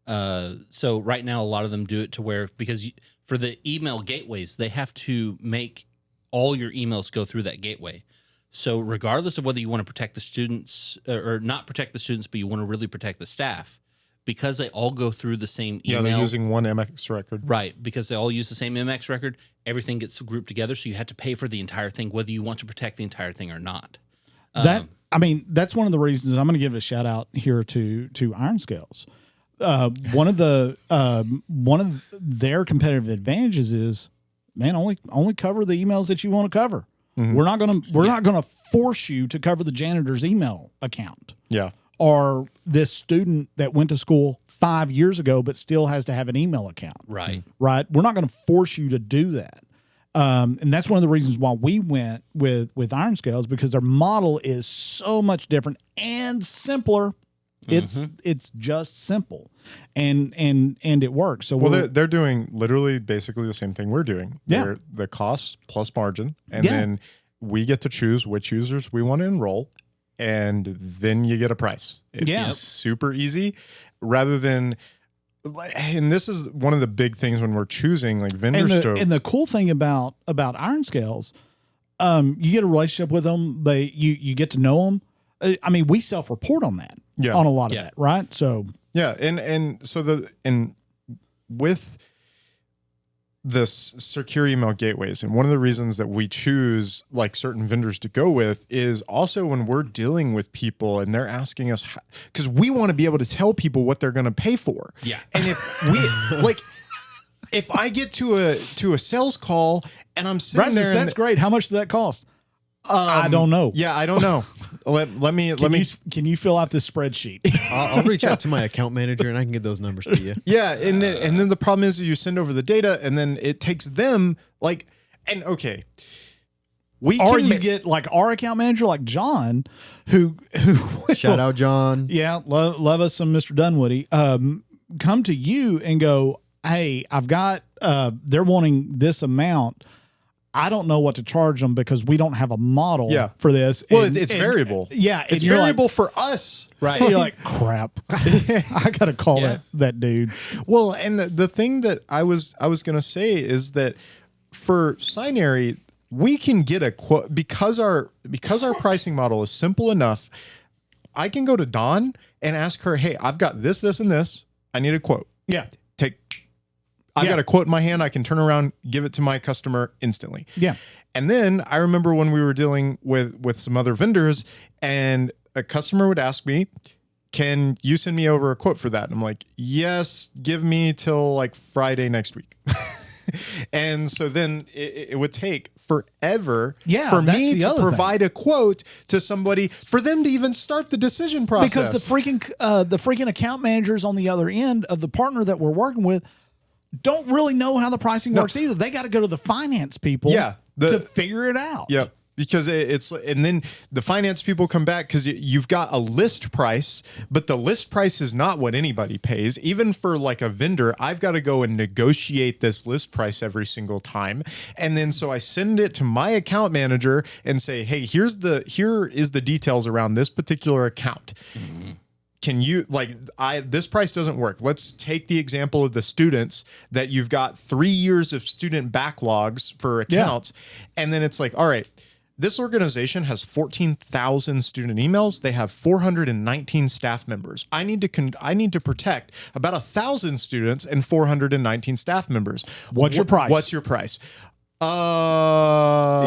So right now, a lot of them do it to where, because for the email gateways, they have to make all your emails go through that gateway. So regardless of whether you want to protect the students or not protect the students, but you want to really protect the staff, because they all go through the same email. Yeah, they're using one MX record. Right, because they all use the same MX record, everything gets grouped together, so you have to pay for the entire thing, whether you want to protect the entire thing or not. That's one of the reasons I'm going to give a shout out here to IronScales. One of their competitive advantages is, man, only cover the emails that you want to cover. Mm-hmm. We're not gonna force you to cover the janitor's email account. Yeah. Or this student that went to school 5 years ago but still has to have an email account. Right. Right. We're not going to force you to do that. And that's one of the reasons why we went with IronScales, because their model is so much different and simpler. It's just simple, and it works. So they're doing literally basically the same thing we're doing. They're the cost plus margin, and then we get to choose which users we want to enroll, and then you get a price. It's super easy, rather than. And this is one of the big things when we're choosing like vendors. And the cool thing about IronScales, you get a relationship with them. You get to know them. I mean, we self-report on that. Yeah. On a lot of that, right? So and with this secure email gateways, and one of the reasons that we choose like certain vendors to go with is also when we're dealing with people and they're asking us, because we want to be able to tell people what they're going to pay for. Yeah. And if we if I get to a sales call and I'm sitting there, that's great. How much did that cost? I don't know. Yeah, I don't know. Let me. Can you fill out this spreadsheet? I'll reach out to my account manager and I can get those numbers to you. Yeah, and then the problem is you send over the data and then it takes them like, and okay, get like our account manager, like John, who shout out John. Yeah, love us some Mr. Dunwoody. Come to you and go, hey, I've got they're wanting this amount. I don't know what to charge them because we don't have a model for this. Well, it's variable. Yeah. It's variable for us. Right. You're like, crap. I got to call that dude. Well, and the thing that I was going to say is that for Scinary, we can get a quote because our pricing model is simple enough. I can go to Dawn and ask her, hey, I've got this, and this. I need a quote. Yeah. I got a quote in my hand. I can turn around, give it to my customer instantly. Yeah. And then I remember when we were dealing with some other vendors and a customer would ask me, can you send me over a quote for that? And I'm like, yes, give me till like Friday next week. And so then it would take forever for me to provide a quote to somebody for them to even start the decision process. Because the freaking account managers on the other end of the partner that we're working with don't really know how the pricing works either. They got to go to the finance people to figure it out. Yeah. Because and then the finance people come back because you've got a list price, but the list price is not what anybody pays. Even for like a vendor, I've got to go and negotiate this list price every single time. And then so I send it to my account manager and say, hey, here is the details around this particular account. Mm-hmm. Can you this price doesn't work. Let's take the example of the students that you've got 3 years of student backlogs for accounts. Yeah. And then it's like, all right, this organization has 14,000 student emails. They have 419 staff members. I need to protect about 1,000 students and 419 staff members. What's your price? What's your price? I'll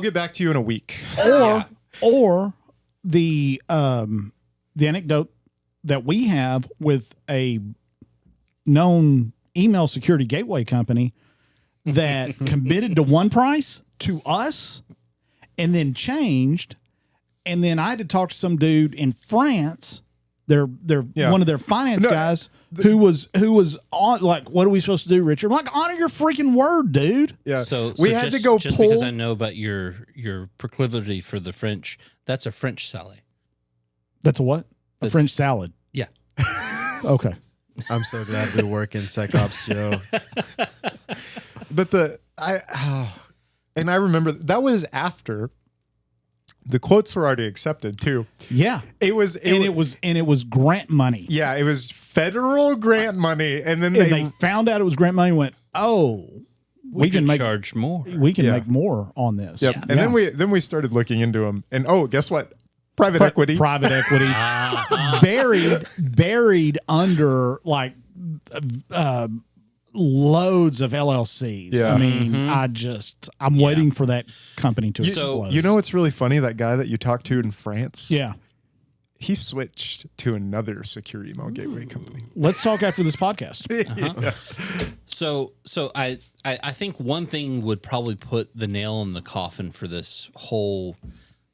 get back to you in a week. Or the anecdote that we have with a known email security gateway company that committed to one price to us and then changed. And then I had to talk to some dude in France They're one of their finance guys who was on, like, what are we supposed to do, Richard? I'm like, honor your freaking word, dude. Yeah. So we had to go just pull. because I know about your proclivity for the French. That's a French salad. That's a what? A French salad. Yeah. Okay. I'm so glad we work in SecOps, Joe. But and I remember that was after the quotes were already accepted too. Yeah. It was grant money. Yeah, it was federal grant money, and then they found out it was grant money and went, oh, we can charge more. We can make more on this. Yep. Yeah. And then we started looking into them, and guess what? Private equity. buried under like loads of LLCs. Yeah. I mean, I'm waiting for that company to explode. You know what's really funny? That guy that you talked to in France. Yeah. He switched to another security email gateway company. Let's talk after this podcast. Yeah. So I think one thing would probably put the nail in the coffin for this whole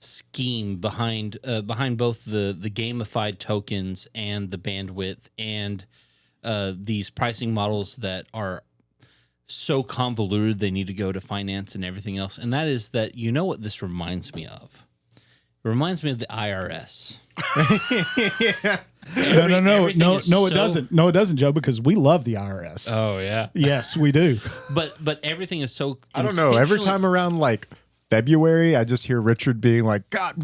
scheme behind both the gamified tokens and the bandwidth and these pricing models that are so convoluted they need to go to finance and everything else. And that is that, you know what this reminds me of? It reminds me of the IRS. No, it doesn't. No, it doesn't, Joe, because we love the IRS. Oh yeah. Yes, we do. But everything is so I don't know. Every time around like February, I just hear Richard being like, God,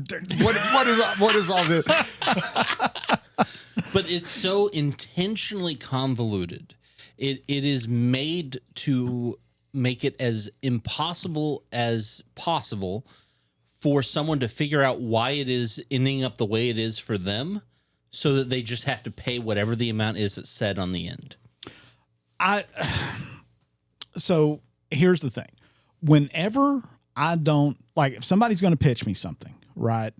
what is all this? But it's so intentionally convoluted. It is made to make it as impossible as possible for someone to figure out why it is ending up the way it is for them, so that they just have to pay whatever the amount is that's said on the end. So here's the thing. Whenever I don't, like, if somebody's going to pitch me something, right?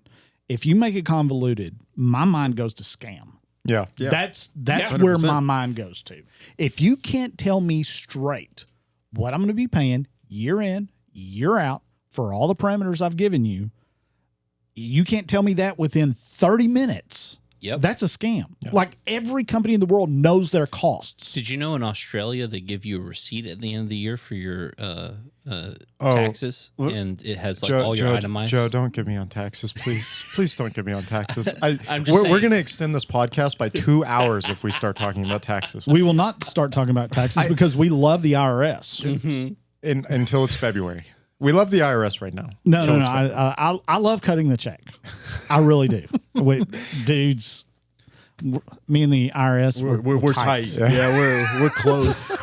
If you make it convoluted, my mind goes to scam. Yeah. That's where my mind goes to. If you can't tell me straight what I'm going to be paying year in, year out for all the parameters I've given you, you can't tell me that within 30 minutes. Yep. That's a scam. Yep. Like, every company in the world knows their costs. Did you know in Australia they give you a receipt at the end of the year for your taxes, and it has like all your itemized? Joe, don't get me on taxes, please. Please don't get me on taxes. We're going to extend this podcast by 2 hours if we start talking about taxes. We will not start talking about taxes because we love the IRS. Mm-hmm. Until it's February. We love the IRS right now. No. I love cutting the check. I really do. Wait, dudes, me and the IRS, we're tight. Yeah, we're close.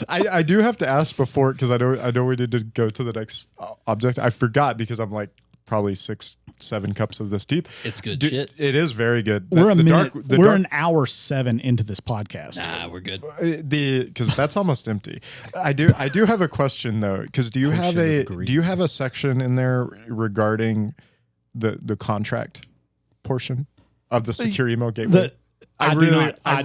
I do have to ask before, because I know we need to go to the next object. I forgot because I'm like probably 6-7 cups of this deep. It's good shit. It is very good. We're an hour 7 into this podcast. Nah, we're good. Because that's almost empty. I do have a question though, because do you have a section in there regarding the contract portion of the secure email gateway? I do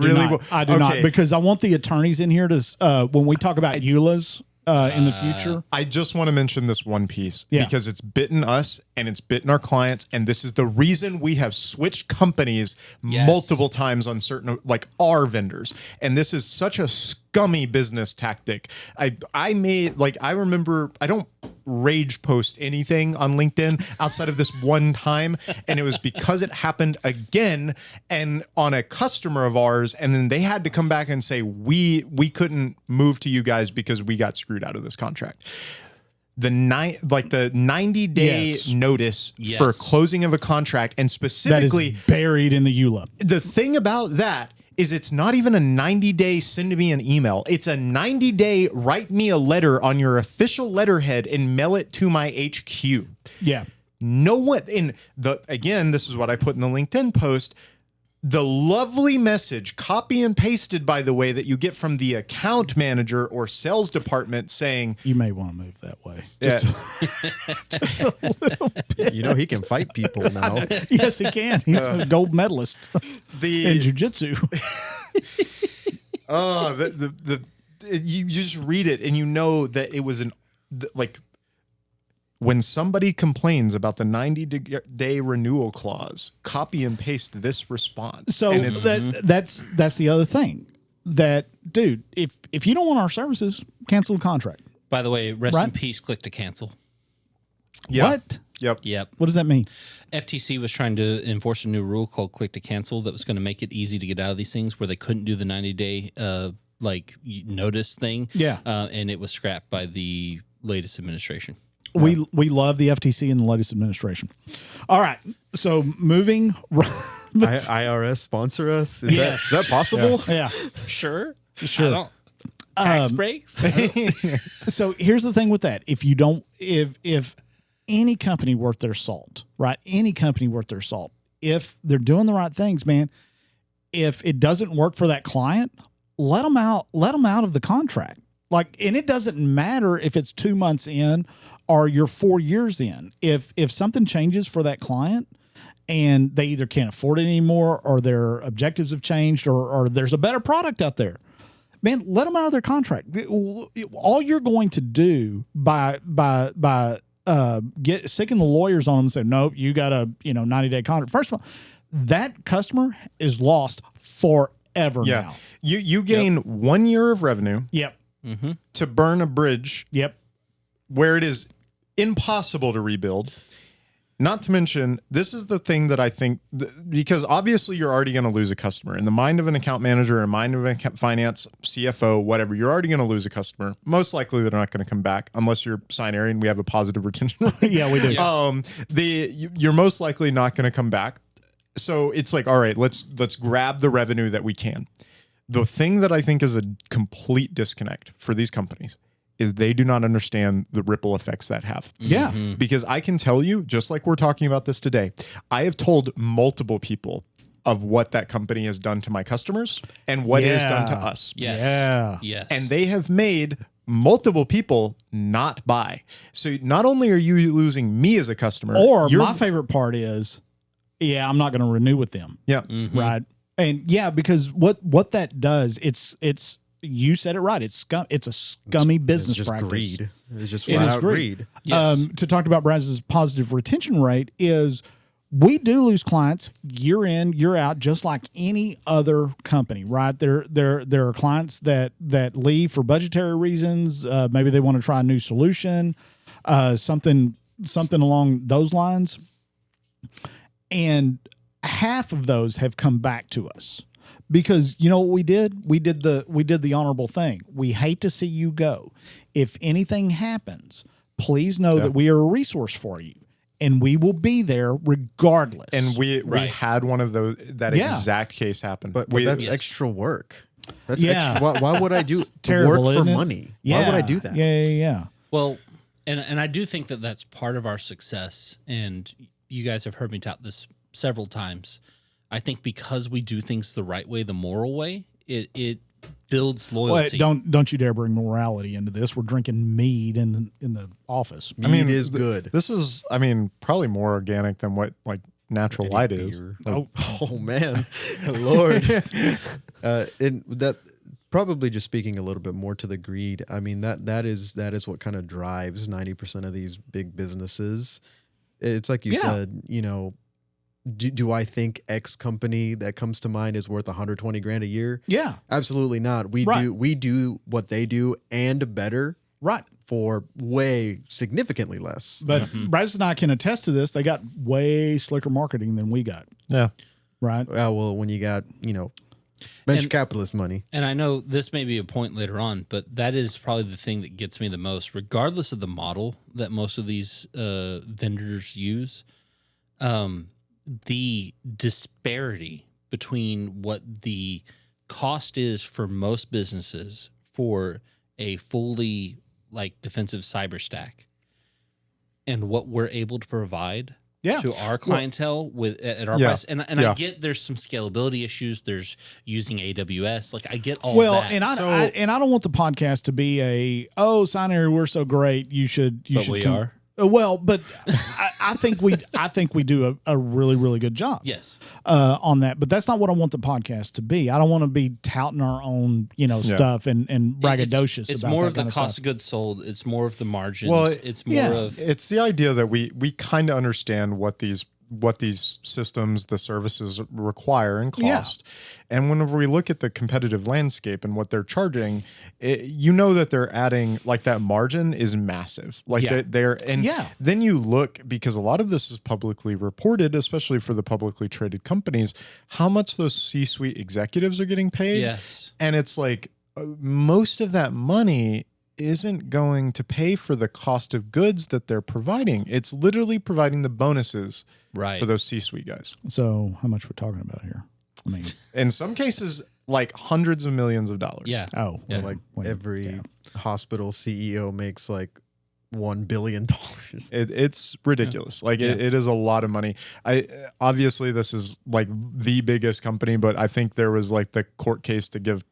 not, because I want the attorneys in here to when we talk about EULAs in the future. I just want to mention this one piece because it's bitten us and it's bitten our clients, and this is the reason we have switched companies multiple times on certain, like, our vendors, and this is such a scummy business tactic. I remember, I don't rage post anything on LinkedIn outside of this one time, and it was because it happened again and on a customer of ours, and then they had to come back and say we couldn't move to you guys because we got screwed out of this contract. The 90-day notice for closing of a contract, and specifically that is buried in the EULA. The thing about that is it's not even a 90-day send me an email. It's a 90-day write me a letter on your official letterhead and mail it to my HQ. Yeah. No one again, this is what I put in the LinkedIn post. The lovely message, copy and pasted, by the way, that you get from the account manager or sales department saying, you may want to move that way. Just a little bit. You know, he can fight people now. Yes, he can. He's a gold medalist in jiu-jitsu. You just read it and you know that it was when somebody complains about the 90-day renewal clause, copy and paste this response. So that's the other thing. That, dude, if you don't want our services, cancel the contract. By the way, rest Right. in peace, click to cancel. Yeah. What? Yep. What does that mean? FTC was trying to enforce a new rule called click to cancel that was going to make it easy to get out of these things where they couldn't do the 90-day notice thing. Yeah. And it was scrapped by the latest administration. We love the FTC and the latest administration. All right. So moving. IRS sponsor us? Is that possible? Yeah. Sure. Sure. I don't, tax breaks. So here's the thing with that. If you don't, if any company worth their salt, right? Any company worth their salt, if they're doing the right things, man, if it doesn't work for that client, let them out of the contract. Like, and it doesn't matter if it's 2 months in or you're 4 years in. If something changes for that client and they either can't afford it anymore or their objectives have changed or there's a better product out there, man, let them out of their contract. All you're going to do by sicking the lawyers on them and say, nope, you got a 90-day contract. First of all, that customer is lost forever now. You gain 1 year of revenue Yep. to burn a bridge Yep. where it is impossible to rebuild. Not to mention, this is the thing that I think, because obviously you're already going to lose a customer. In the mind of an account manager, in the mind of an finance, CFO, whatever, you're already going to lose a customer. Most likely they're not going to come back unless you're Scinary and we have a positive retention rate. Yeah, we do. You're most likely not going to come back. So it's like, all right, let's grab the revenue that we can. The thing that I think is a complete disconnect for these companies is they do not understand the ripple effects that have. Yeah. Because I can tell you, just like we're talking about this today, I have told multiple people of what that company has done to my customers and what it has done to us. Yes. Yeah. Yes. And they have made multiple people not buy. So not only are you losing me as a customer, Or my favorite part is, I'm not going to renew with them. yeah, Right. And because what that does, it's you said it right. It's a scummy business It's just practice. greed. It's just It flat is out greed. Yes. To talk about Brazos' positive retention rate is we do lose clients year in, year out, just like any other company, right? There are clients that leave for budgetary reasons. Maybe they want to try a new solution, something along those lines. And half of those have come back to us. Because you know what we did? We did the honorable thing. We hate to see you go. If anything happens, please know that we are a resource for you, and we will be there regardless. and we had one of those exact case happen. But that's extra work. That's Yeah. extra. Why would I do terrible, work for isn't it? money? Why would I do that? Yeah. Well, and I do think that that's part of our success. And you guys have heard me tout this several times. I think because we do things the right way, the moral way, it builds loyalty. Don't you dare bring morality into this. We're drinking mead in the office. Mead is good. This is, probably more organic than what like natural light is. Beer. Oh man, Lord. And that probably just speaking a little bit more to the greed. I mean that is what kind of drives 90% of these big businesses. It's like you said, do I think X company that comes to mind is worth $120,000 a year? Yeah. Absolutely not. We do what they do and better. Right. For way significantly less. But Brazos and I can attest to this. They got way slicker marketing than we got. Yeah. Right. Well, when you got, venture capitalist money. And I know this may be a point later on, but that is probably the thing that gets me the most, regardless of the model that most of these vendors use. The disparity between what the cost is for most businesses for a fully defensive cyber stack and what we're able to provide to our clientele at our price. And I get there's some scalability issues. There's using AWS. I get all that. And I don't want the podcast to be Scinary, we're so great. You should. But we are. Well, but I think we do a really, really good job. Yes. On that, but that's not what I want the podcast to be. I don't want to be touting our own, stuff and braggadocious. It's about more that of the kind of cost stuff. of goods sold. It's more of the margins. Well, it's more of it's the idea that we kind of understand what these systems, the services require and cost. And whenever we look at the competitive landscape and what they're charging, that they're adding, like, that margin is massive. Like then you look, because a lot of this is publicly reported, especially for the publicly traded companies, how much those C-suite executives are getting paid. Yes. And it's like most of that money isn't going to pay for the cost of goods that they're providing. It's literally providing the bonuses for those C-suite guys. So how much we're talking about here? I mean, in some cases, like hundreds of millions of dollars. Yeah. Oh, yeah. Like every hospital CEO makes like $1 billion. It's ridiculous. It is a lot of money. Obviously this is like the biggest company, but I think there was like the court case to give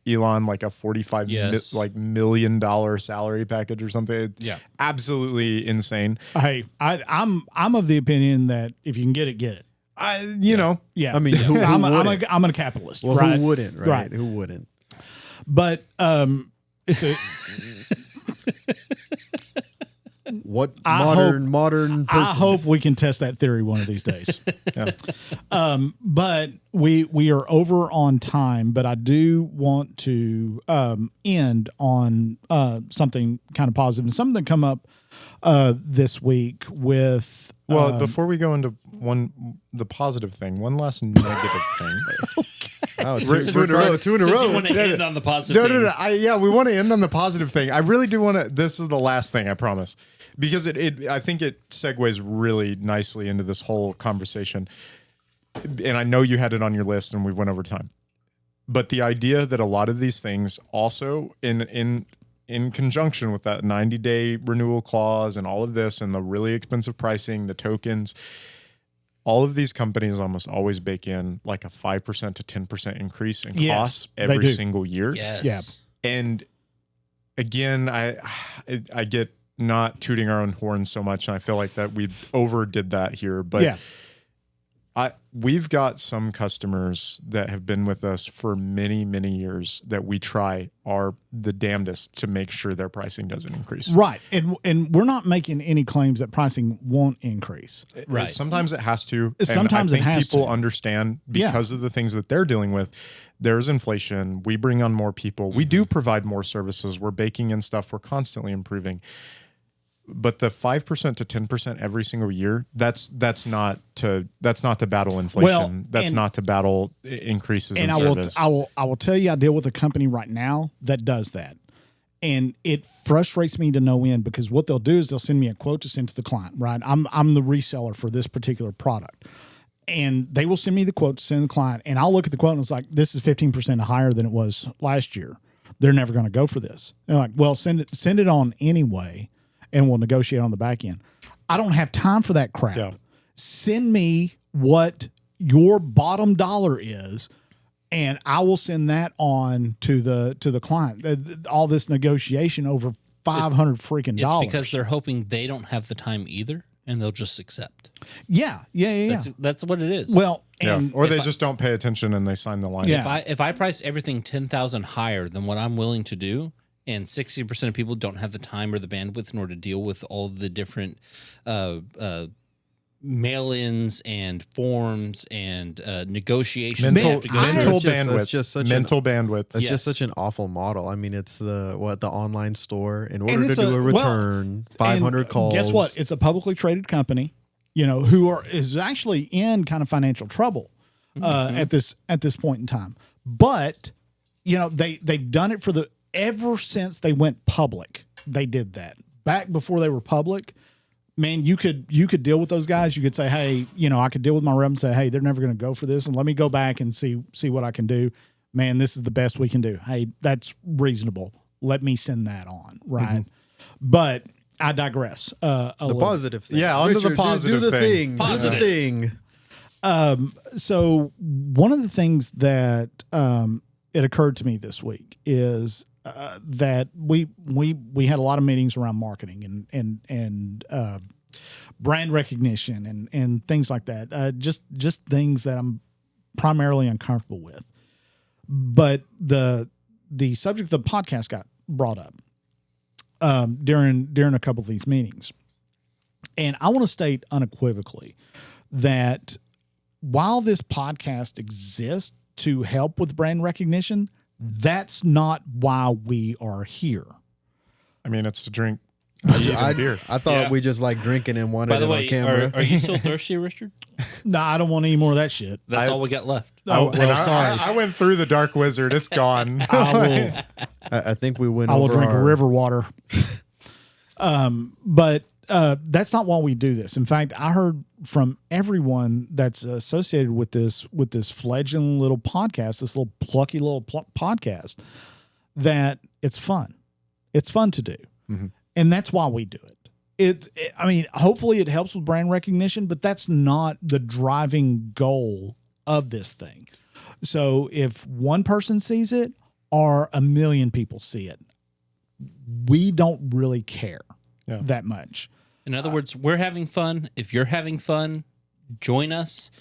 Elon like a $45 million salary package or something. Yeah, absolutely insane. Hey, I'm of the opinion that if you can get it, get it. You know. Yeah. I mean, who I'm wouldn't? a capitalist. Well, right? who wouldn't? Right? Right. Who wouldn't? But it's a What I modern person? I hope we can test that theory one of these days. But we are over on time, but I do want to end on something kind of positive and something that come up this week with. Well, before we go into the positive thing, one last negative thing. Oh, two in a row. Since you want to end on the positive thing. No. We want to end on the positive thing. I really do want to. This is the last thing, I promise, because I think it segues really nicely into this whole conversation. And I know you had it on your list, and we went over time. But the idea that a lot of these things also in conjunction with that 90-day renewal clause and all of this and the really expensive pricing, the tokens, all of these companies almost always bake in like a 5% to 10% increase in costs every single year. Yes. Yeah. And again, I get not tooting our own horns so much, and I feel like that we overdid that here. But we've got some customers that have been with us for many, many years that we try are the damnedest to make sure their pricing doesn't increase. Right. And we're not making any claims that pricing won't increase. Right. Sometimes it has to. Sometimes and I it has think people to. understand because of the things that they're dealing with. There's inflation. We bring on more people. We do provide more services. We're baking in stuff. We're constantly improving. But the 5% to 10% every single year, that's not to battle inflation. Well, that's not to battle increases in service. I will tell you, I deal with a company right now that does that. And it frustrates me to no end because what they'll do is they'll send me a quote to send to the client, right? I'm the reseller for this particular product. And they will send me the quote to send to the client, and I'll look at the quote and it's like, this is 15% higher than it was last year. They're never going to go for this. They're like, well, send it on anyway, and we'll negotiate on the back end. I don't have time for that crap. Yeah. Send me what your bottom dollar is, and I will send that on to the client. All this negotiation over $500 freaking dollars. It's because they're hoping they don't have the time either, and they'll just accept. Yeah. That's what it is. Well, and or they just don't pay attention and they sign the line. Yeah. If I price everything 10,000 higher than what I'm willing to do, and 60% of people don't have the time or the bandwidth in order to deal with all the different mail-ins and forms and negotiations. Mental That's bandwidth. just such mental bandwidth. That's Yes. just such an awful model. I mean, it's the online store. In order to it's do a well, return, 500 and calls. Guess what? It's a publicly traded company, who is actually in kind of financial trouble at this point in time. But they've done it ever since they went public. They did that back before they were public. Man, you could deal with those guys. You could say, hey, I could deal with my rep and say, hey, they're never going to go for this, and let me go back and see what I can do. Man, this is the best we can do. Hey, that's reasonable. Let me send that on, right? But I digress. The positive thing. Yeah, onto the Richard, positive do the thing. thing. Positive. Do the thing. So one of the things that it occurred to me this week is that we had a lot of meetings around marketing and brand recognition and things like that. Just things that I'm primarily uncomfortable with. But the subject of the podcast got brought up during a couple of these meetings. And I want to state unequivocally that while this podcast exists to help with brand recognition, that's not why we are here. I mean, it's to drink beer. I thought we just like drinking and wanted By the it way, on camera. are you still thirsty, Richard? No, I don't want any more of that shit. That's all we got left. Oh, well, sorry. I went through the Dark Wizard. It's gone. I think we went I will over drink our, river water. But that's not why we do this. In fact, I heard from everyone that's associated with this fledgling little podcast, this little plucky little podcast, that it's fun. It's fun to do. Mm-hmm. And that's why we do it. I mean, hopefully it helps with brand recognition, but that's not the driving goal of this thing. So if one person sees it or a million people see it, we don't really care that much. In other words, we're having fun. If you're having fun, join us.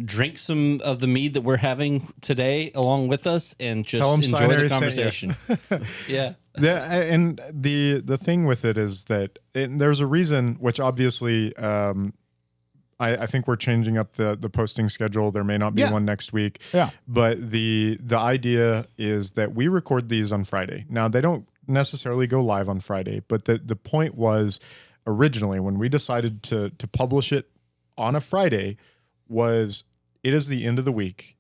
Drink some of the mead that we're having today along with us, and just enjoy Scinary the sent you. conversation. Yeah. And the thing with it is that there's a reason, which obviously I think we're changing up the posting schedule. There may not be one next week. Yeah. But the idea is that we record these on Friday. Now, they don't necessarily go live on Friday, but the point was originally when we decided to publish it on a Friday was it is the end of the week.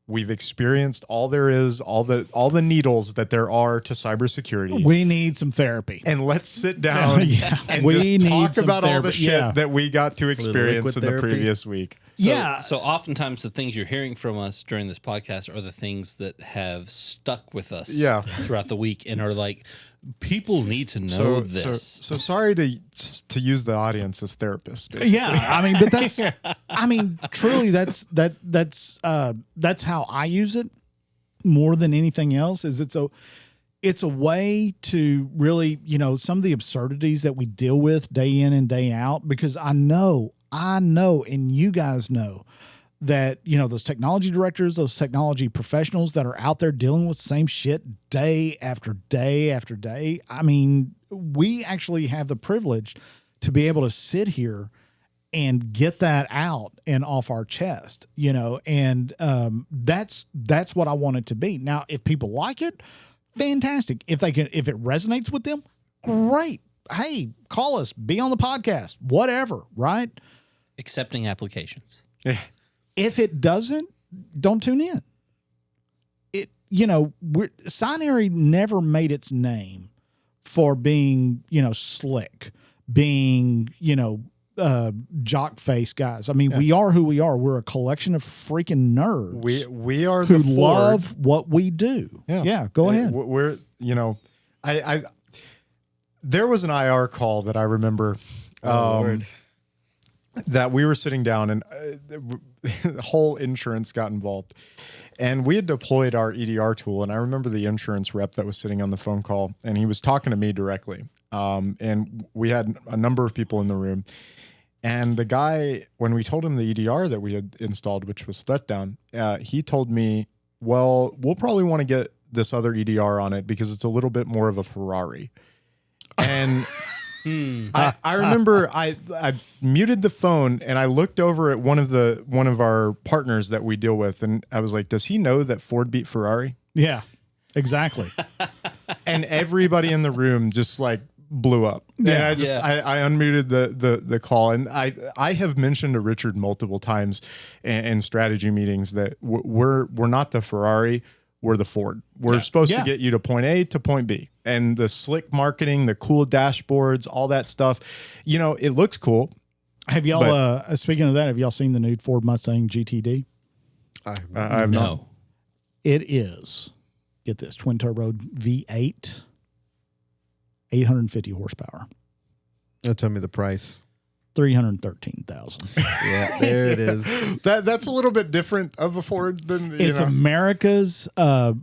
We've experienced all there is, all the needles that there are to cybersecurity. We need some therapy. And let's sit down and we just need talk some about all the therapy. shit that we got to experience liquid in the therapy. previous week. So oftentimes the things you're hearing from us during this podcast are the things that have stuck with us throughout the week and are like, people need to know this. So sorry to use the audience as therapists. Basically. Yeah, I mean, but that's, I mean, truly, that's how I use it more than anything else. Is it's a way to really, some of the absurdities that we deal with day in and day out, because I know, and you guys know that, those technology directors, those technology professionals that are out there dealing with the same shit day after day after day. I mean, we actually have the privilege to be able to sit here and get that out and off our chest, and that's what I want it to be. Now, if people like it, fantastic. If it resonates with them, great. Hey, call us, be on the podcast, whatever, right? Accepting applications. If it doesn't, don't tune in. Scinary never made its name for being, slick, being, jock face guys. I mean, we are who we are. We're a collection of freaking nerds. We are who the love what we do. Yeah, go ahead. We're I there was an IR call that I remember. That we were sitting down and the whole insurance got involved, and we had deployed our EDR tool. And I remember the insurance rep that was sitting on the phone call, and he was talking to me directly. And we had a number of people in the room, and the guy, when we told him the EDR that we had installed, which was Threatdown, he told me, well, we'll probably want to get this other EDR on it because it's a little bit more of a Ferrari. And I remember I muted the phone and I looked over at one of our partners that we deal with, and I was like, does he know that Ford beat Ferrari? Yeah, exactly. And everybody in the room just like blew up. Yeah. And I unmuted the call, and I have mentioned to Richard multiple times in strategy meetings that we're not the Ferrari. We're the Ford. We're supposed to get you to point A to point B. And the slick marketing, the cool dashboards, all that stuff, it looks cool. Have y'all, speaking of that, have y'all seen the new Ford Mustang GTD? I've not. It is, get this, twin turbo V8, 850 horsepower. Tell me the price. 313,000. Yeah, there it is. That's a little bit different of a Ford than it's America's Ferrari.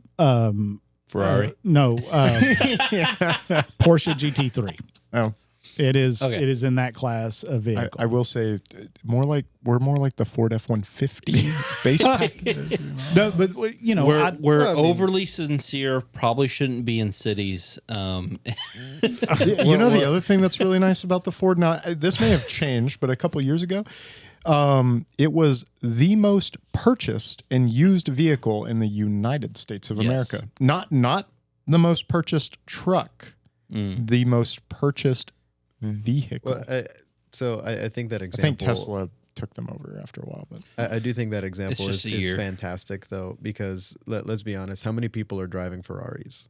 Porsche GT3. Oh, It is. Okay. It is in that class of vehicle. I will say, we're more like the Ford F-150 base pack. No, but we're overly sincere. Probably shouldn't be in cities. The other thing that's really nice about the Ford, now this may have changed, but a couple of years ago, it was the most purchased and used vehicle in the United States of America. Not the most purchased truck, the most purchased vehicle. Well, I think that example. I think Tesla took them over after a while, but I do think that example is year. fantastic, though, because let's be honest, how many people are driving Ferraris?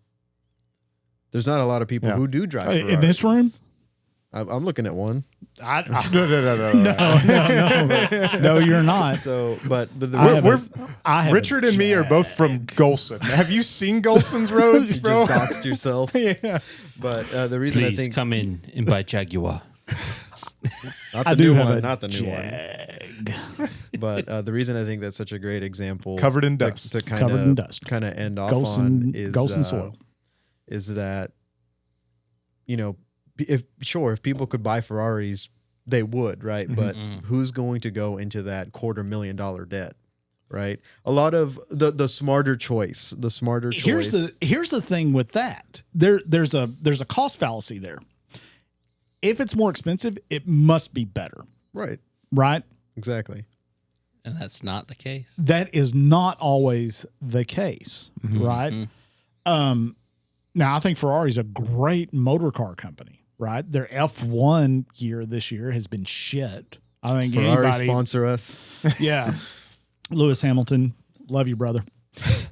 There's not a lot of people who do drive Ferraris. In this room. I'm looking at one. No, you're not. So, but the Richard and me are both from Golson. Have you seen Golson's roads, bro? You just doxed yourself. Yeah. But the reason Please I think come in and buy Jaguar. not I the do new have one, a not the new Jag. one. But the reason I think that's such a great example, Covered in dust. to Covered in dust. kind of end off Golson- on is Golson soil. Is that if people could buy Ferraris, they would, right? But who's going to go into that $250,000 debt, right? A lot of the smarter choice, Here's the thing with that. There's a cost fallacy there. If it's more expensive, it must be better, right? Exactly. And that's not the case. That is not always the case, right? Now I think Ferrari's a great motor car company, right? Their F1 year this year has been shit. I think Ferrari anybody sponsor us. Yeah. Lewis Hamilton, love you, brother.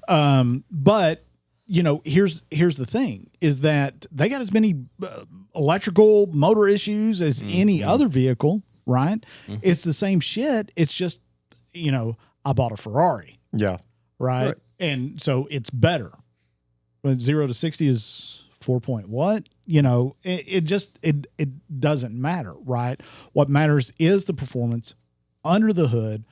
But here's the thing is that they got as many electrical motor issues as any other vehicle, right? It's the same shit. It's just, I bought a Ferrari. Yeah. Right. And so it's better. But 0 to 60 is 4 point what? It doesn't matter, right? What matters is the performance under the hood,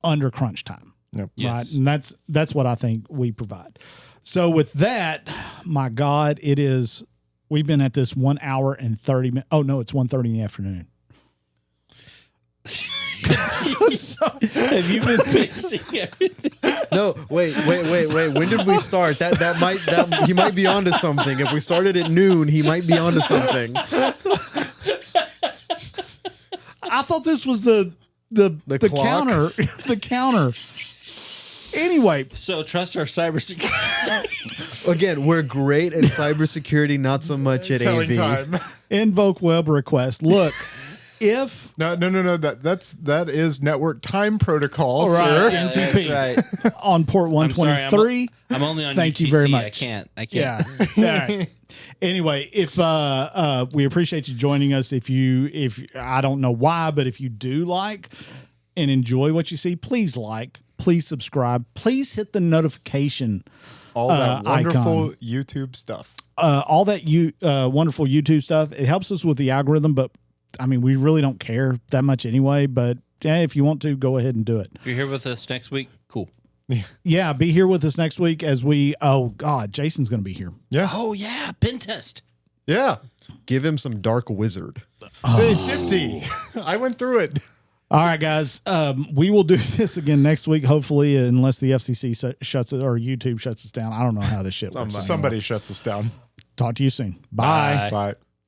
under crunch time. Yep. Right. And that's what I think we provide. So with that, my God, we've been at this 1 hour and 30 minutes. Oh no, it's 1:30 in the afternoon. Have you been fixing everything? No, wait. When did we start? That he might be onto something. If we started at noon, he might be onto something. I thought this was the clock? counter. The counter. Anyway, So trust our cybersecurity. Again, we're great at cybersecurity, not so much at Telling AV. time. invoke web request. Look, if No. That is network time protocol, All right. sir. Yeah, NTP. that's right. on port I'm sorry, 123. I'm only on Thank you UTC. very much. I can't. Yeah. All right. Anyway, if we appreciate you joining us. If I don't know why, but if you do like and enjoy what you see, please please subscribe, please hit the notification. All that wonderful icon. YouTube stuff. All that wonderful YouTube stuff. It helps us with the algorithm, but I mean, we really don't care that much anyway. But yeah, if you want to, go ahead and do it. If you're here with us next week, cool. Yeah, be here with us next week as we. Oh God, Jason's going to be here. Yeah. Oh yeah, pen test. Yeah. Give him some dark wizard. It's empty. I went through it. All right, guys. We will do this again next week, hopefully, unless the FCC shuts it or YouTube shuts us down. I don't know how this shit works. Somebody shuts us down. Talk to you soon. Bye. Bye. Bye.